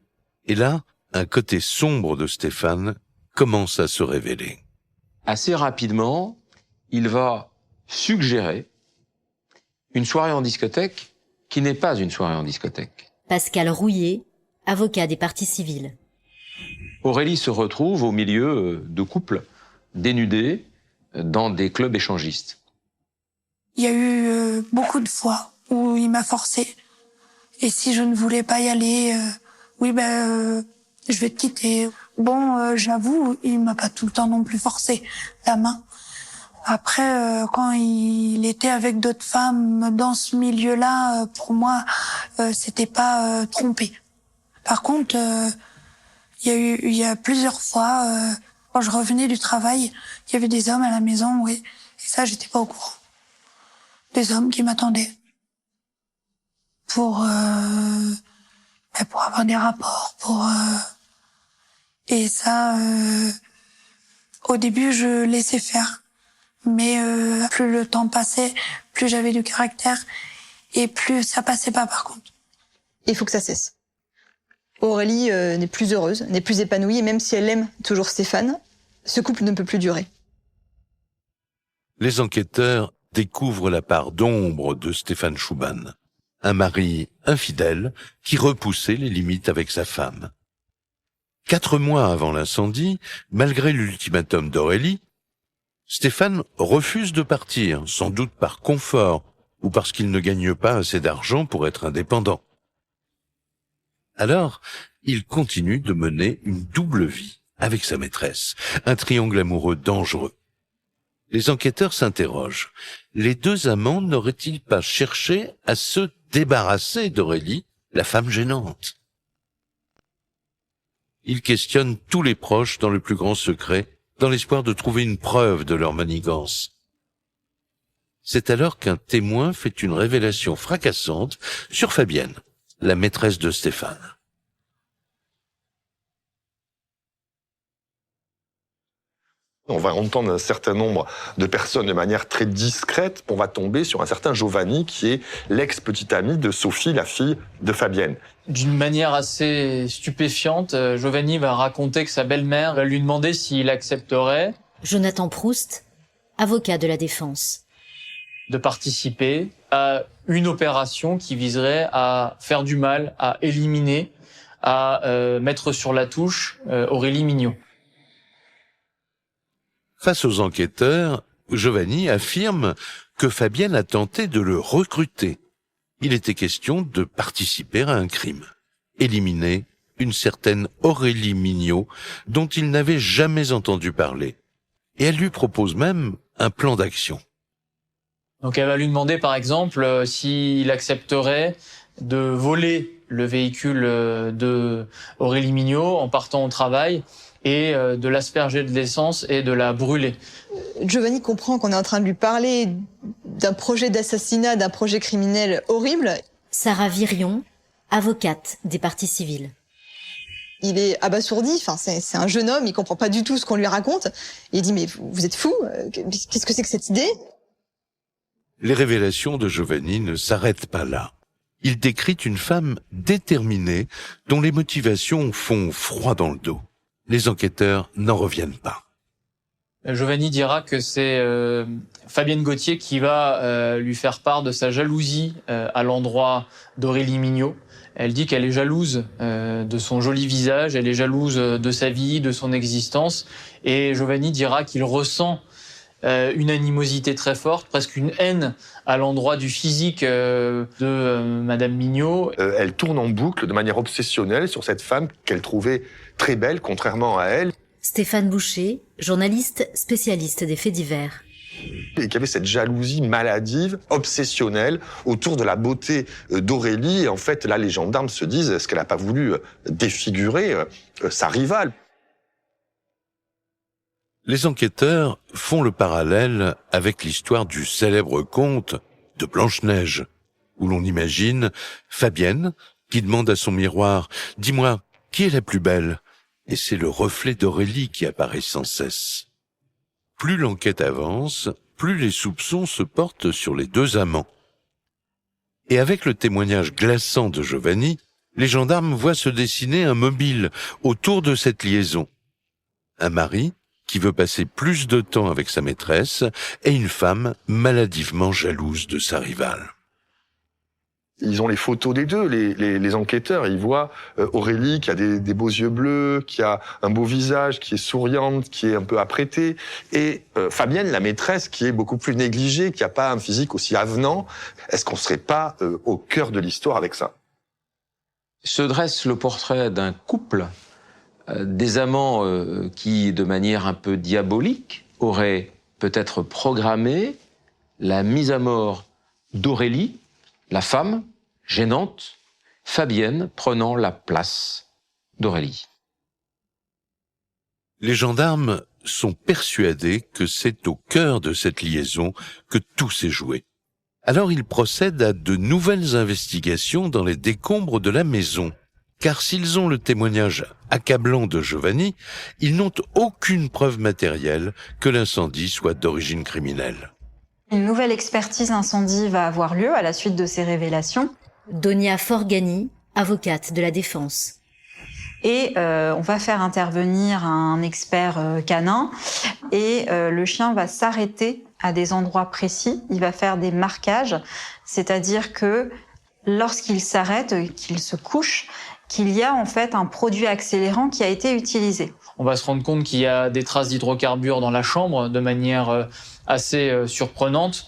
Et là, un côté sombre de Stéphane commence à se révéler. Assez rapidement, il va suggérer une soirée en discothèque qui n'est pas une soirée en discothèque. Pascal Rouillet, avocat des parties civiles. Aurélie se retrouve au milieu de couples dénudés dans des clubs échangistes. Il y a eu beaucoup de fois où il m'a forcée. Et si je ne voulais pas y aller, je vais te quitter. Bon, j'avoue, il m'a pas tout le temps non plus forcé la main. Après, quand il était avec d'autres femmes dans ce milieu-là, pour moi, c'était pas trompé. Par contre, il y a plusieurs fois, quand je revenais du travail, il y avait des hommes à la maison, oui. Et ça, j'étais pas au courant. Des hommes qui m'attendaient pour avoir des rapports, et ça, au début, je laissais faire. Mais plus le temps passait, plus j'avais du caractère et plus ça passait pas par contre. Il faut que ça cesse. Aurélie n'est plus heureuse, n'est plus épanouie, et même si elle aime toujours Stéphane, ce couple ne peut plus durer. Les enquêteurs découvrent la part d'ombre de Stéphane Chouban, un mari infidèle qui repoussait les limites avec sa femme. 4 mois avant l'incendie, malgré l'ultimatum d'Aurélie, Stéphane refuse de partir, sans doute par confort ou parce qu'il ne gagne pas assez d'argent pour être indépendant. Alors, il continue de mener une double vie avec sa maîtresse, un triangle amoureux dangereux. Les enquêteurs s'interrogent. Les deux amants n'auraient-ils pas cherché à se débarrasser d'Aurélie, la femme gênante. Il questionne tous les proches dans le plus grand secret, dans l'espoir de trouver une preuve de leur manigance. C'est alors qu'un témoin fait une révélation fracassante sur Fabienne, la maîtresse de Stéphane. On va entendre un certain nombre de personnes de manière très discrète. On va tomber sur un certain Giovanni qui est l'ex-petite amie de Sophie, la fille de Fabienne. D'une manière assez stupéfiante, Giovanni va raconter que sa belle-mère va lui demander s'il accepterait Jonathan Proust, avocat de la défense. de participer à une opération qui viserait à faire du mal, à éliminer, à mettre sur la touche Aurélie Mignot. Face aux enquêteurs, Giovanni affirme que Fabienne a tenté de le recruter. Il était question de participer à un crime, éliminer une certaine Aurélie Mignot dont il n'avait jamais entendu parler. Et elle lui propose même un plan d'action. Donc elle va lui demander par exemple s'il accepterait de voler le véhicule de Aurélie Mignot en partant au travail et de l'asperger de l'essence et de la brûler. Giovanni comprend qu'on est en train de lui parler d'un projet d'assassinat, d'un projet criminel horrible. Sarah Virion, avocate des parties civiles. Il est abasourdi, enfin c'est un jeune homme, il comprend pas du tout ce qu'on lui raconte. Il dit mais vous êtes fou, qu'est-ce que c'est que cette idée? Les révélations de Giovanni ne s'arrêtent pas là. Il décrit une femme déterminée dont les motivations font froid dans le dos. Les enquêteurs n'en reviennent pas. Giovanni dira que c'est Fabienne Gauthier qui va lui faire part de sa jalousie à l'endroit d'Aurélie Mignot. Elle dit qu'elle est jalouse de son joli visage, elle est jalouse de sa vie, de son existence. Et Giovanni dira qu'il ressent une animosité très forte, presque une haine à l'endroit du physique de Madame Mignot. Elle tourne en boucle de manière obsessionnelle sur cette femme qu'elle trouvait très belle, contrairement à elle. Stéphane Boucher, journaliste spécialiste des faits divers. Et qu'il y avait cette jalousie maladive, obsessionnelle, autour de la beauté d'Aurélie. Et en fait, là, les gendarmes se disent, est-ce qu'elle n'a pas voulu défigurer sa rivale? Les enquêteurs font le parallèle avec l'histoire du célèbre conte de Blanche-Neige, où l'on imagine Fabienne qui demande à son miroir « Dis-moi, qui est la plus belle ?» Et c'est le reflet d'Aurélie qui apparaît sans cesse. Plus l'enquête avance, plus les soupçons se portent sur les deux amants. Et avec le témoignage glaçant de Giovanni, les gendarmes voient se dessiner un mobile autour de cette liaison. Un mari qui veut passer plus de temps avec sa maîtresse et une femme maladivement jalouse de sa rivale. Ils ont les photos des deux, les enquêteurs. Ils voient Aurélie qui a des beaux yeux bleus, qui a un beau visage, qui est souriante, qui est un peu apprêtée. Et Fabienne, la maîtresse, qui est beaucoup plus négligée, qui n'a pas un physique aussi avenant. Est-ce qu'on ne serait pas au cœur de l'histoire avec ça? Se dresse le portrait d'un couple, des amants qui, de manière un peu diabolique, auraient peut-être programmé la mise à mort d'Aurélie, la femme, gênante, Fabienne prenant la place d'Aurélie. Les gendarmes sont persuadés que c'est au cœur de cette liaison que tout s'est joué. Alors ils procèdent à de nouvelles investigations dans les décombres de la maison. Car s'ils ont le témoignage accablant de Giovanni, ils n'ont aucune preuve matérielle que l'incendie soit d'origine criminelle. Une nouvelle expertise incendie va avoir lieu à la suite de ces révélations. Donia Forgani, avocate de la défense. Et on va faire intervenir un expert canin et le chien va s'arrêter à des endroits précis. Il va faire des marquages, c'est-à-dire que lorsqu'il s'arrête, qu'il se couche, qu'il y a en fait un produit accélérant qui a été utilisé. On va se rendre compte qu'il y a des traces d'hydrocarbures dans la chambre de manière assez surprenante.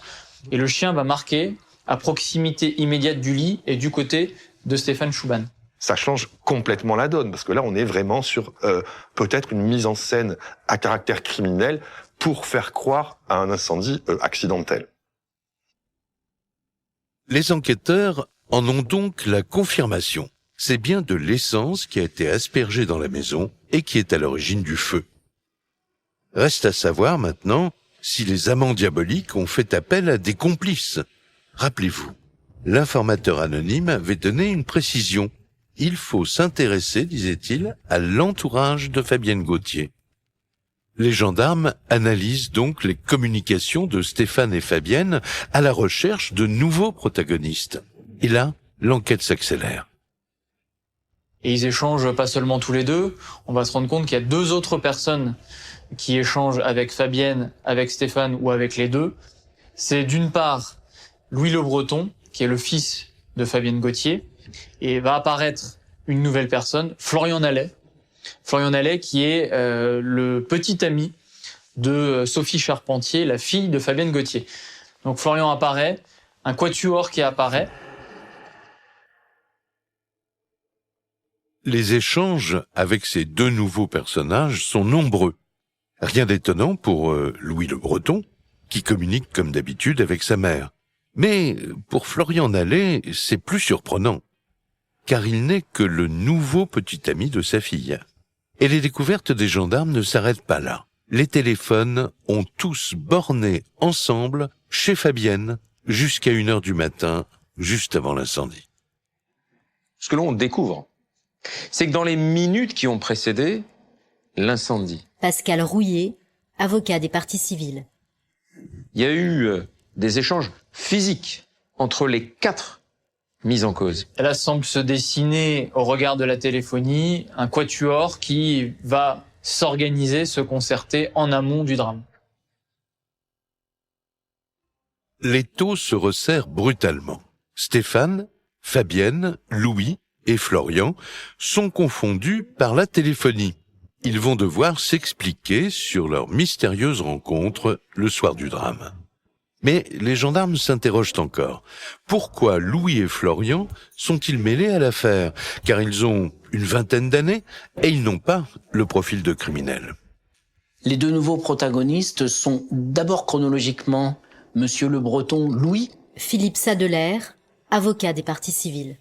Et le chien va marquer à proximité immédiate du lit et du côté de Stéphane Chouban. Ça change complètement la donne, parce que là, on est vraiment sur peut-être une mise en scène à caractère criminel pour faire croire à un incendie accidentel. Les enquêteurs en ont donc la confirmation. C'est bien de l'essence qui a été aspergée dans la maison et qui est à l'origine du feu. Reste à savoir maintenant si les amants diaboliques ont fait appel à des complices. Rappelez-vous, l'informateur anonyme avait donné une précision. Il faut s'intéresser, disait-il, à l'entourage de Fabienne Gauthier. Les gendarmes analysent donc les communications de Stéphane et Fabienne à la recherche de nouveaux protagonistes. Et là, l'enquête s'accélère. Et ils échangent pas seulement tous les deux, on va se rendre compte qu'il y a 2 autres personnes qui échangent avec Fabienne, avec Stéphane ou avec les deux. C'est d'une part Louis Le Breton, qui est le fils de Fabienne Gauthier, et va apparaître une nouvelle personne, Florian Nallet. Florian Nallet qui est le petit ami de Sophie Charpentier, la fille de Fabienne Gauthier. Donc Florian apparaît, un quatuor qui apparaît. Les échanges avec ces 2 nouveaux personnages sont nombreux. Rien d'étonnant pour Louis Le Breton, qui communique comme d'habitude avec sa mère. Mais pour Florian Nallet, c'est plus surprenant, car il n'est que le nouveau petit ami de sa fille. Et les découvertes des gendarmes ne s'arrêtent pas là. Les téléphones ont tous borné ensemble chez Fabienne jusqu'à 1h du matin, juste avant l'incendie. Ce que l'on découvre, c'est que dans les minutes qui ont précédé l'incendie, Pascal Rouillet, avocat des parties civiles. il y a eu des échanges physiques entre les 4 mises en cause. Et là semble se dessiner, au regard de la téléphonie, un quatuor qui va s'organiser, se concerter en amont du drame. L'étau se resserre brutalement. Stéphane, Fabienne, Louis et Florian sont confondus par la téléphonie. Ils vont devoir s'expliquer sur leur mystérieuse rencontre le soir du drame. Mais les gendarmes s'interrogent encore. Pourquoi Louis et Florian sont-ils mêlés à l'affaire? Car ils ont une vingtaine d'années et ils n'ont pas le profil de criminels. Les 2 nouveaux protagonistes sont d'abord chronologiquement Monsieur Le Breton, Louis. Philippe Sadeler, avocat des parties civiles.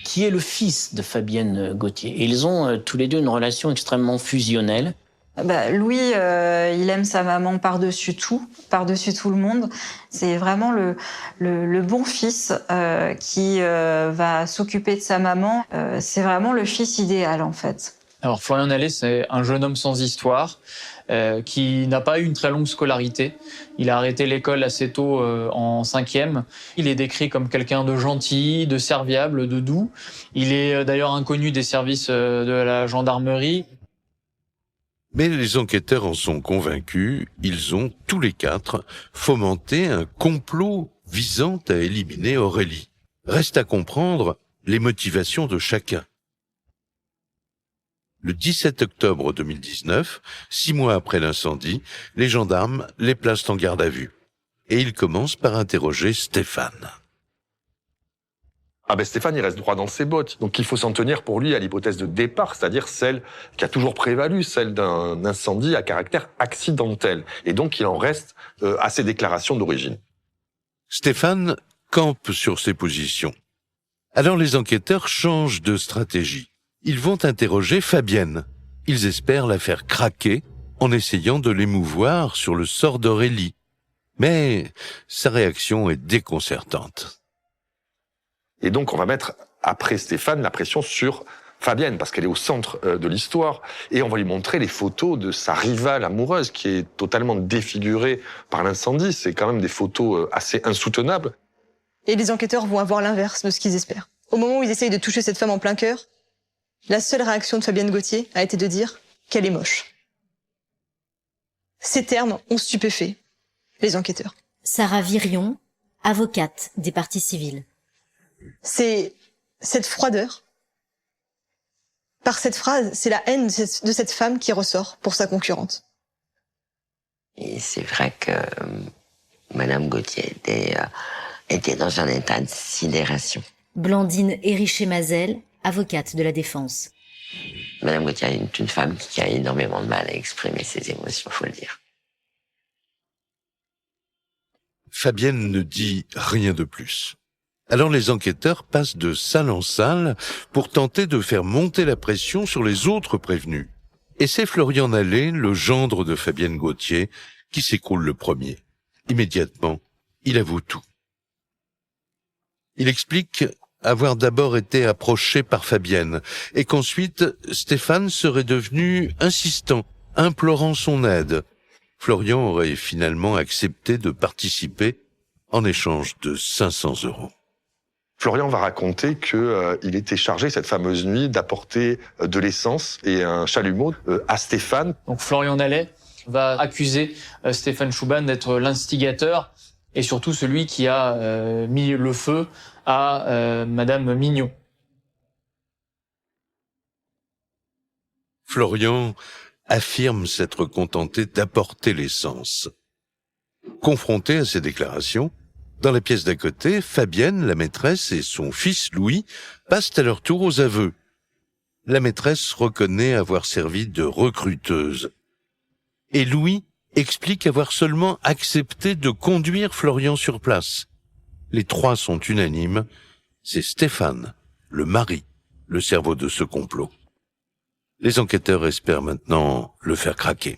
Qui est le fils de Fabienne Gauthier. Et ils ont tous les 2 une relation extrêmement fusionnelle. Louis, il aime sa maman par-dessus tout le monde. C'est vraiment le bon fils qui va s'occuper de sa maman. C'est vraiment le fils idéal, en fait. Alors Florian Nallet, c'est un jeune homme sans histoire, qui n'a pas eu une très longue scolarité. Il a arrêté l'école assez tôt, en 5e. Il est décrit comme quelqu'un de gentil, de serviable, de doux. Il est d'ailleurs inconnu des services de la gendarmerie. Mais les enquêteurs en sont convaincus, ils ont tous les 4 fomenté un complot visant à éliminer Aurélie. Reste à comprendre les motivations de chacun. Le 17 octobre 2019, 6 mois après l'incendie, les gendarmes les placent en garde à vue. Et ils commencent par interroger Stéphane. Stéphane, il reste droit dans ses bottes. Donc il faut s'en tenir pour lui à l'hypothèse de départ, c'est-à-dire celle qui a toujours prévalu, celle d'un incendie à caractère accidentel. Et donc il en reste à ses déclarations d'origine. Stéphane campe sur ses positions. Alors les enquêteurs changent de stratégie. Ils vont interroger Fabienne. Ils espèrent la faire craquer en essayant de l'émouvoir sur le sort d'Aurélie. Mais sa réaction est déconcertante. Et donc, on va mettre, après Stéphane, la pression sur Fabienne, parce qu'elle est au centre de l'histoire. Et on va lui montrer les photos de sa rivale amoureuse, qui est totalement défigurée par l'incendie. C'est quand même des photos assez insoutenables. Et les enquêteurs vont avoir l'inverse de ce qu'ils espèrent. Au moment où ils essayent de toucher cette femme en plein cœur, la seule réaction de Fabienne Gauthier a été de dire qu'elle est moche. Ces termes ont stupéfait les enquêteurs. Sarah Virion, avocate des parties civiles. C'est cette froideur. Par cette phrase, c'est la haine de cette femme qui ressort pour sa concurrente. Et c'est vrai que Madame Gauthier était dans un état de sidération. Blandine Hériché-Mazel, avocate de la défense. Madame Gauthier est une femme qui a énormément de mal à exprimer ses émotions, faut le dire. Fabienne ne dit rien de plus. Alors les enquêteurs passent de salle en salle pour tenter de faire monter la pression sur les autres prévenus. Et c'est Florian Nallet, le gendre de Fabienne Gauthier, qui s'écroule le premier. Immédiatement, il avoue tout. Il explique avoir d'abord été approché par Fabienne et qu'ensuite Stéphane serait devenu insistant, implorant son aide. Florian aurait finalement accepté de participer en échange de 500 €. Florian va raconter qu'il était chargé cette fameuse nuit d'apporter de l'essence et un chalumeau à Stéphane. Donc Florian Nallet va accuser Stéphane Chouban d'être l'instigateur et surtout celui qui a mis le feu à Madame Mignot. Florian affirme s'être contenté d'apporter l'essence. Confronté à ces déclarations, dans la pièce d'à côté, Fabienne, la maîtresse, et son fils Louis passent à leur tour aux aveux. La maîtresse reconnaît avoir servi de recruteuse. Et Louis explique avoir seulement accepté de conduire Florian sur place. Les trois sont unanimes, c'est Stéphane, le mari, le cerveau de ce complot. Les enquêteurs espèrent maintenant le faire craquer.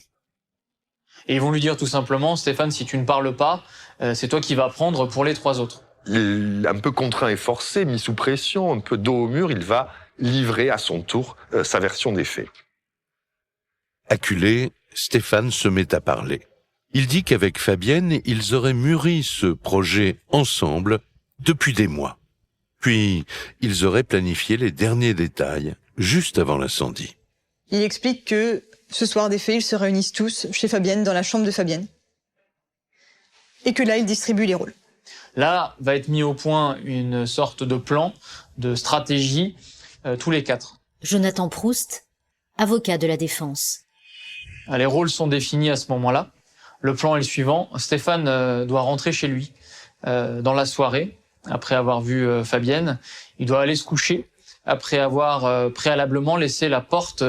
Et ils vont lui dire tout simplement, Stéphane, si tu ne parles pas, c'est toi qui vas prendre pour les trois autres. Il est un peu contraint et forcé, mis sous pression, un peu dos au mur, il va livrer à son tour sa version des faits. Acculé, Stéphane se met à parler. Il dit qu'avec Fabienne, ils auraient mûri ce projet ensemble depuis des mois. Puis, ils auraient planifié les derniers détails, juste avant l'incendie. Il explique que ce soir des faits, ils se réunissent tous chez Fabienne, dans la chambre de Fabienne. Et que là, ils distribuent les rôles. Là, va être mis au point une sorte de plan, de stratégie, tous les quatre. Jonathan Proust, avocat de la défense. Les rôles sont définis à ce moment-là. Le plan est le suivant. Stéphane doit rentrer chez lui dans la soirée, après avoir vu Fabienne. Il doit aller se coucher, après avoir préalablement laissé la porte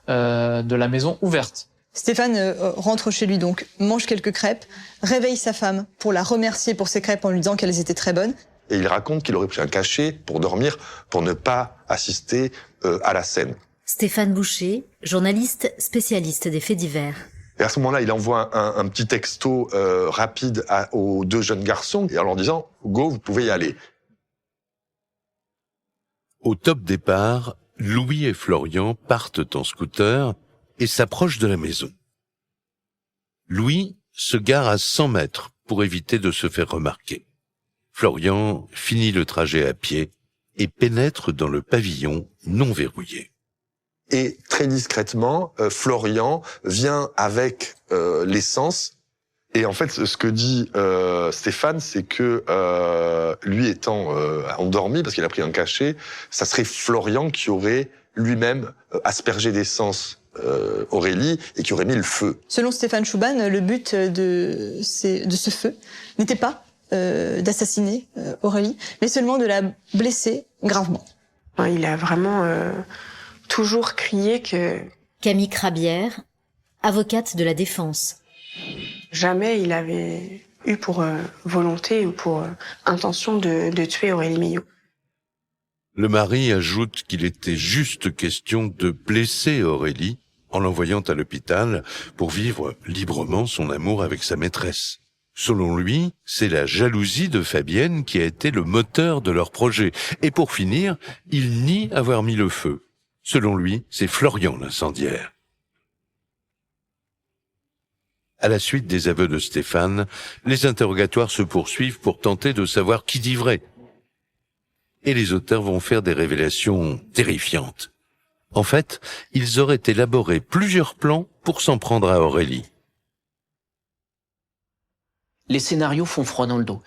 de la maison ouverte. Stéphane rentre chez lui donc, mange quelques crêpes, réveille sa femme pour la remercier pour ses crêpes en lui disant qu'elles étaient très bonnes. Et il raconte qu'il aurait pris un cachet pour dormir, pour ne pas assister à la scène. Stéphane Boucher, journaliste spécialiste des faits divers. Et à ce moment-là, il envoie un petit texto rapide aux deux jeunes garçons et en leur disant « Go, vous pouvez y aller ». Au top départ, Louis et Florian partent en scooter et s'approchent de la maison. Louis se gare à 100 mètres pour éviter de se faire remarquer. Florian finit le trajet à pied et pénètre dans le pavillon non verrouillé. Et très discrètement, Florian vient avec l'essence. Et en fait, ce que dit Stéphane, c'est que lui étant endormi, parce qu'il a pris un cachet, ça serait Florian qui aurait lui-même aspergé d'essence Aurélie et qui aurait mis le feu. Selon Stéphane Chouban, le but de ce feu n'était pas d'assassiner Aurélie, mais seulement de la blesser gravement. Il a vraiment toujours crié que... Camille Crabière, avocate de la défense. Jamais il avait eu pour volonté ou pour intention de tuer Aurélie Mignot. Le mari ajoute qu'il était juste question de blesser Aurélie en l'envoyant à l'hôpital pour vivre librement son amour avec sa maîtresse. Selon lui, c'est la jalousie de Fabienne qui a été le moteur de leur projet. Et pour finir, il nie avoir mis le feu. Selon lui, c'est Florian l'incendiaire. À la suite des aveux de Stéphane, les interrogatoires se poursuivent pour tenter de savoir qui dit vrai. Et les auteurs vont faire des révélations terrifiantes. En fait, ils auraient élaboré plusieurs plans pour s'en prendre à Aurélie. Les scénarios font froid dans le dos.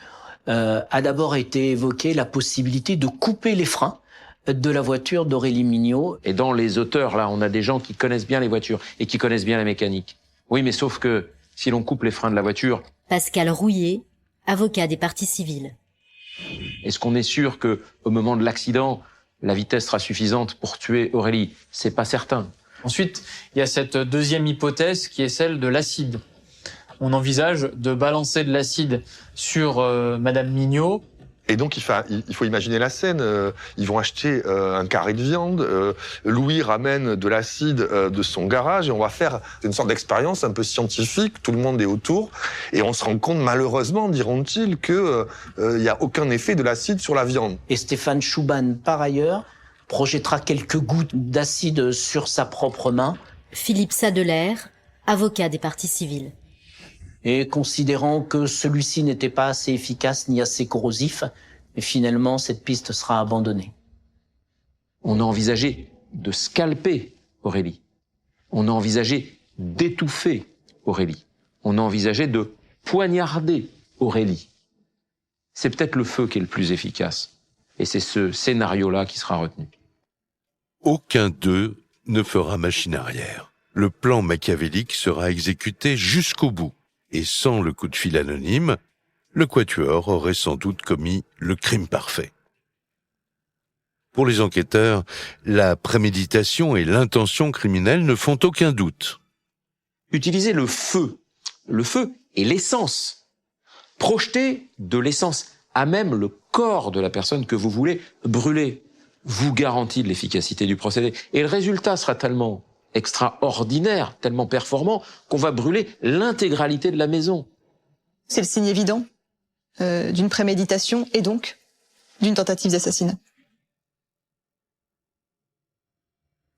A d'abord été évoquée la possibilité de couper les freins de la voiture d'Aurélie Mignot. Et dans les auteurs, là, on a des gens qui connaissent bien les voitures et qui connaissent bien la mécanique. Oui, mais sauf que si l'on coupe les freins de la voiture... Pascal Rouillet, avocat des parties civiles. Est-ce qu'on est sûr que au moment de l'accident, la vitesse sera suffisante pour tuer Aurélie? C'est pas certain. Ensuite, il y a cette deuxième hypothèse qui est celle de l'acide. On envisage de balancer de l'acide sur Madame Mignot. Et donc, il faut imaginer la scène. Ils vont acheter un carré de viande. Louis ramène de l'acide de son garage et on va faire une sorte d'expérience un peu scientifique. Tout le monde est autour. Et on se rend compte, malheureusement, diront-ils, qu'il n'y a aucun effet de l'acide sur la viande. Et Stéphane Chouban, par ailleurs, projettera quelques gouttes d'acide sur sa propre main. Philippe Sadeler, avocat des parties civiles. Et considérant que celui-ci n'était pas assez efficace ni assez corrosif, et finalement, cette piste sera abandonnée. On a envisagé de scalper Aurélie. On a envisagé d'étouffer Aurélie. On a envisagé de poignarder Aurélie. C'est peut-être le feu qui est le plus efficace. Et c'est ce scénario-là qui sera retenu. Aucun d'eux ne fera machine arrière. Le plan machiavélique sera exécuté jusqu'au bout. Et sans le coup de fil anonyme, le quatuor aurait sans doute commis le crime parfait. Pour les enquêteurs, la préméditation et l'intention criminelle ne font aucun doute. Utiliser le feu et l'essence. Projeter de l'essence à même le corps de la personne que vous voulez brûler vous garantit de l'efficacité du procédé. Et le résultat sera tellement extraordinaire, tellement performant, qu'on va brûler l'intégralité de la maison. C'est le signe évident d'une préméditation et donc d'une tentative d'assassinat.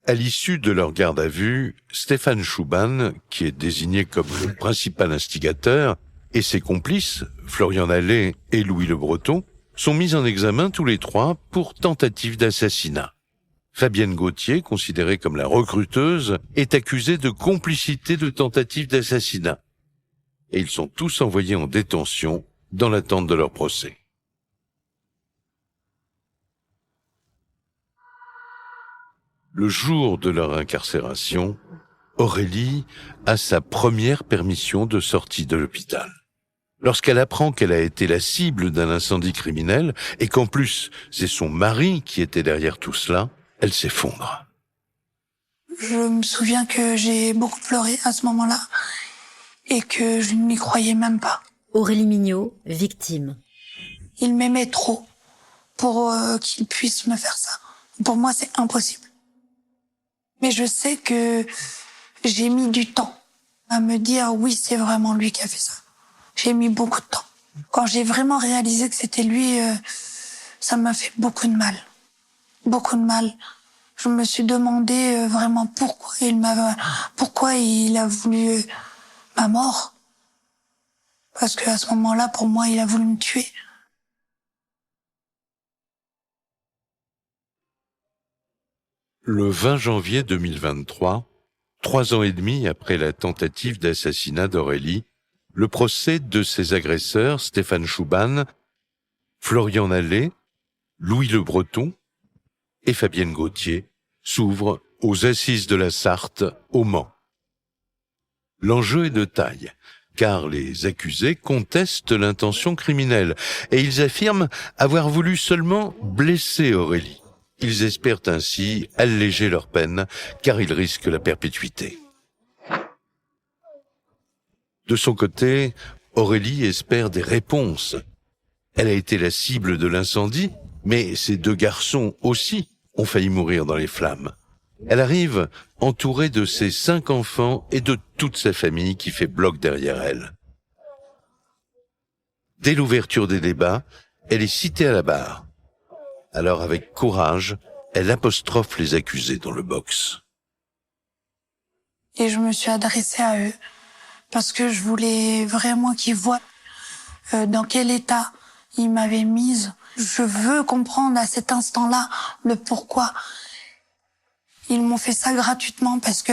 À l'issue de leur garde à vue, Stéphane Chouban, qui est désigné comme le principal instigateur, et ses complices, Florian Nallet et Louis Le Breton, sont mis en examen tous les trois pour tentative d'assassinat. Fabienne Gauthier, considérée comme la recruteuse, est accusée de complicité de tentative d'assassinat. Et ils sont tous envoyés en détention dans l'attente de leur procès. Le jour de leur incarcération, Aurélie a sa première permission de sortie de l'hôpital. Lorsqu'elle apprend qu'elle a été la cible d'un incendie criminel et qu'en plus c'est son mari qui était derrière tout cela, elle s'effondre. Je me souviens que j'ai beaucoup pleuré à ce moment-là et que je n'y croyais même pas. Aurélie Mignot, victime. Il m'aimait trop pour qu'il puisse me faire ça. Pour moi, c'est impossible. Mais je sais que j'ai mis du temps à me dire oui, c'est vraiment lui qui a fait ça. J'ai mis beaucoup de temps. Quand j'ai vraiment réalisé que c'était lui, ça m'a fait beaucoup de mal. Beaucoup de mal. Je me suis demandé vraiment pourquoi il a voulu ma mort. Parce qu'à ce moment-là, pour moi, il a voulu me tuer. Le 20 janvier 2023, 3 ans et demi après la tentative d'assassinat d'Aurélie, le procès de ses agresseurs, Stéphane Chouban, Florian Nallet, Louis Le Breton et Fabienne Gauthier, s'ouvre aux Assises de la Sarthe, au Mans. L'enjeu est de taille, car les accusés contestent l'intention criminelle et ils affirment avoir voulu seulement blesser Aurélie. Ils espèrent ainsi alléger leur peine, car ils risquent la perpétuité. De son côté, Aurélie espère des réponses. Elle a été la cible de l'incendie, mais ses 2 garçons aussi ont failli mourir dans les flammes. Elle arrive entourée de ses 5 enfants et de toute sa famille qui fait bloc derrière elle. Dès l'ouverture des débats, elle est citée à la barre. Alors avec courage, elle apostrophe les accusés dans le box. Et je me suis adressée à eux parce que je voulais vraiment qu'ils voient dans quel état ils m'avaient mise. Je veux comprendre à cet instant-là le pourquoi. Ils m'ont fait ça gratuitement parce que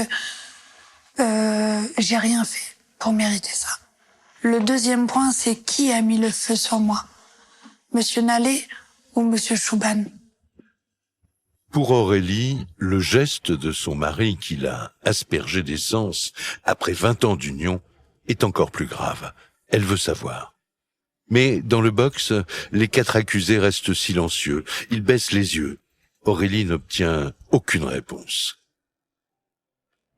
j'ai rien fait pour mériter ça. Le deuxième point, c'est qui a mis le feu sur moi? Monsieur Nallet ou Monsieur Chouban? Pour Aurélie, le geste de son mari qui l'a aspergé d'essence après 20 ans d'union est encore plus grave. Elle veut savoir. Mais dans le box, les 4 accusés restent silencieux. Ils baissent les yeux. Aurélie n'obtient aucune réponse.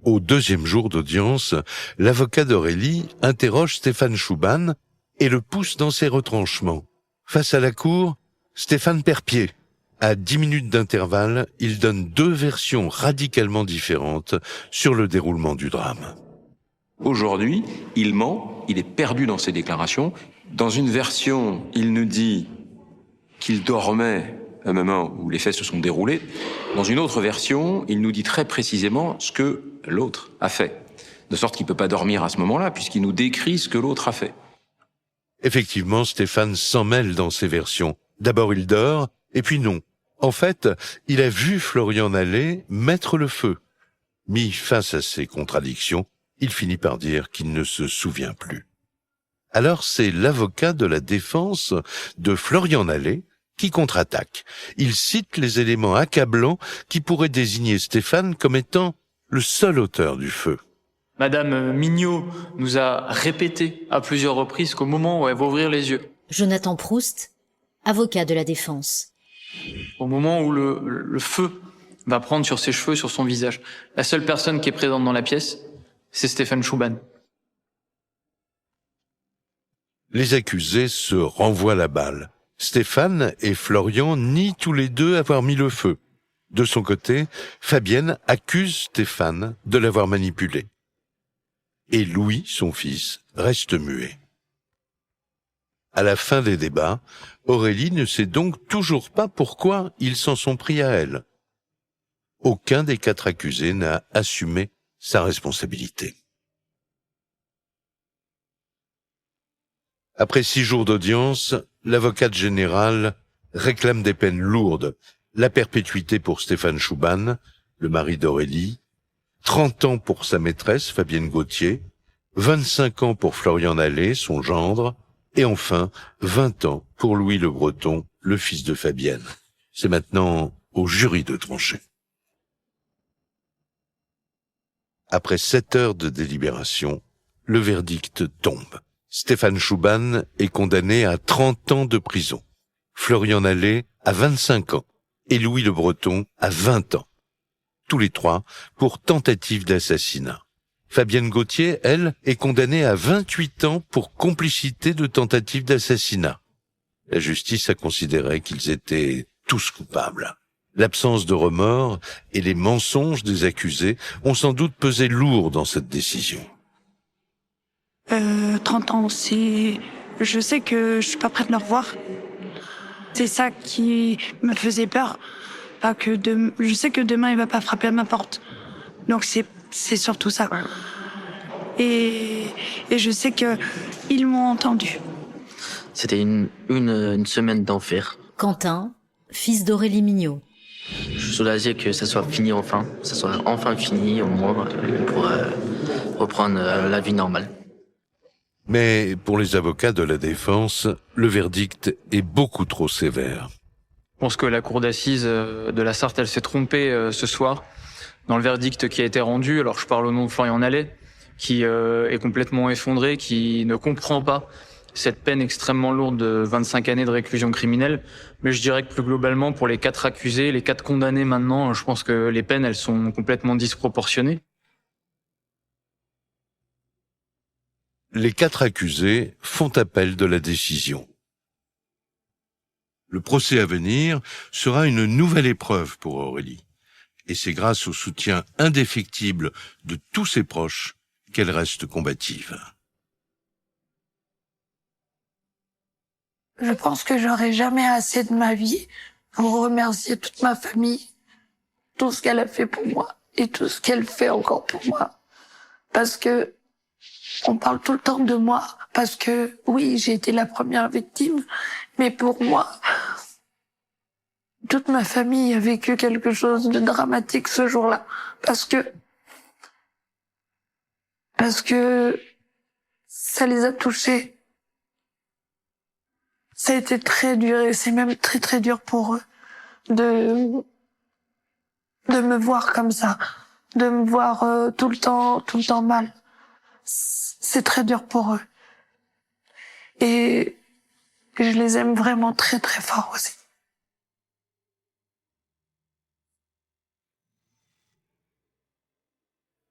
Au 2e jour d'audience, l'avocat d'Aurélie interroge Stéphane Chouban et le pousse dans ses retranchements. Face à la cour, Stéphane perd pied. À 10 minutes d'intervalle, il donne 2 versions radicalement différentes sur le déroulement du drame. Aujourd'hui, il ment, il est perdu dans ses déclarations. Dans une version, il nous dit qu'il dormait au moment où les faits se sont déroulés. Dans une autre version, il nous dit très précisément ce que l'autre a fait. De sorte qu'il ne peut pas dormir à ce moment-là, puisqu'il nous décrit ce que l'autre a fait. Effectivement, Stéphane s'en mêle dans ses versions. D'abord il dort, et puis non. En fait, il a vu Florian Nallet mettre le feu. Mis face à ces contradictions, il finit par dire qu'il ne se souvient plus. Alors c'est l'avocat de la défense de Florian Nallet qui contre-attaque. Il cite les éléments accablants qui pourraient désigner Stéphane comme étant le seul auteur du feu. Madame Mignot nous a répété à plusieurs reprises qu'au moment où elle va ouvrir les yeux, Jonathan Proust, avocat de la défense. au moment où le feu va prendre sur ses cheveux, sur son visage, la seule personne qui est présente dans la pièce, c'est Stéphane Chouban. Les accusés se renvoient la balle. Stéphane et Florian nient tous les deux avoir mis le feu. De son côté, Fabienne accuse Stéphane de l'avoir manipulé. Et Louis, son fils, reste muet. À la fin des débats, Aurélie ne sait donc toujours pas pourquoi ils s'en sont pris à elle. Aucun des 4 accusés n'a assumé sa responsabilité. Après 6 jours d'audience, l'avocate générale réclame des peines lourdes. La perpétuité pour Stéphane Chouban, le mari d'Aurélie, 30 ans pour sa maîtresse, Fabienne Gauthier, 25 ans pour Florian Nallet, son gendre, et enfin 20 ans pour Louis Le Breton, le fils de Fabienne. C'est maintenant au jury de trancher. Après 7 heures de délibération, le verdict tombe. Stéphane Chouban est condamné à 30 ans de prison, Florian Nallet à 25 ans et Louis Le Breton à 20 ans. Tous les 3 pour tentative d'assassinat. Fabienne Gauthier, elle, est condamnée à 28 ans pour complicité de tentative d'assassinat. La justice a considéré qu'ils étaient tous coupables. L'absence de remords et les mensonges des accusés ont sans doute pesé lourd dans cette décision. 30 ans, je sais que je suis pas prête de le revoir. C'est ça qui me faisait peur. Je sais que demain il va pas frapper à ma porte. Donc c'est surtout ça. Et je sais que ils m'ont entendu. C'était une semaine d'enfer. Quentin, fils d'Aurélie Mignot. Je suis soulagé que ça soit fini enfin. Ça soit enfin fini au moins pour reprendre la vie normale. Mais pour les avocats de la défense, le verdict est beaucoup trop sévère. Je pense que la cour d'assises de la Sarthe, elle s'est trompée ce soir dans le verdict qui a été rendu. Alors je parle au nom de Florian Nallet, qui est complètement effondré, qui ne comprend pas cette peine extrêmement lourde de 25 années de réclusion criminelle. Mais je dirais que plus globalement, pour les 4 accusés, les 4 condamnés maintenant, je pense que les peines, elles sont complètement disproportionnées. Les 4 accusés font appel de la décision. Le procès à venir sera une nouvelle épreuve pour Aurélie. Et c'est grâce au soutien indéfectible de tous ses proches qu'elle reste combative. Je pense que j'aurai jamais assez de ma vie pour remercier toute ma famille, tout ce qu'elle a fait pour moi et tout ce qu'elle fait encore pour moi. Parce que on parle tout le temps de moi, parce que oui, j'ai été la première victime, mais pour moi, toute ma famille a vécu quelque chose de dramatique ce jour-là, parce que ça les a touchés. Ça a été très dur et c'est même très très dur pour eux de me voir comme ça, de me voir tout le temps mal. C'est très dur pour eux. Et je les aime vraiment très très fort aussi.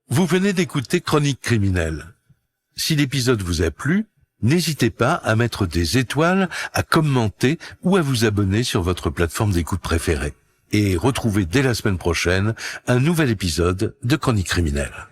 Vous venez d'écouter Chronique criminelle. Si l'épisode vous a plu, N'hésitez pas à mettre des étoiles, à commenter ou à vous abonner sur votre plateforme d'écoute préférée. Et retrouvez dès la semaine prochaine un nouvel épisode de Chronique criminelle.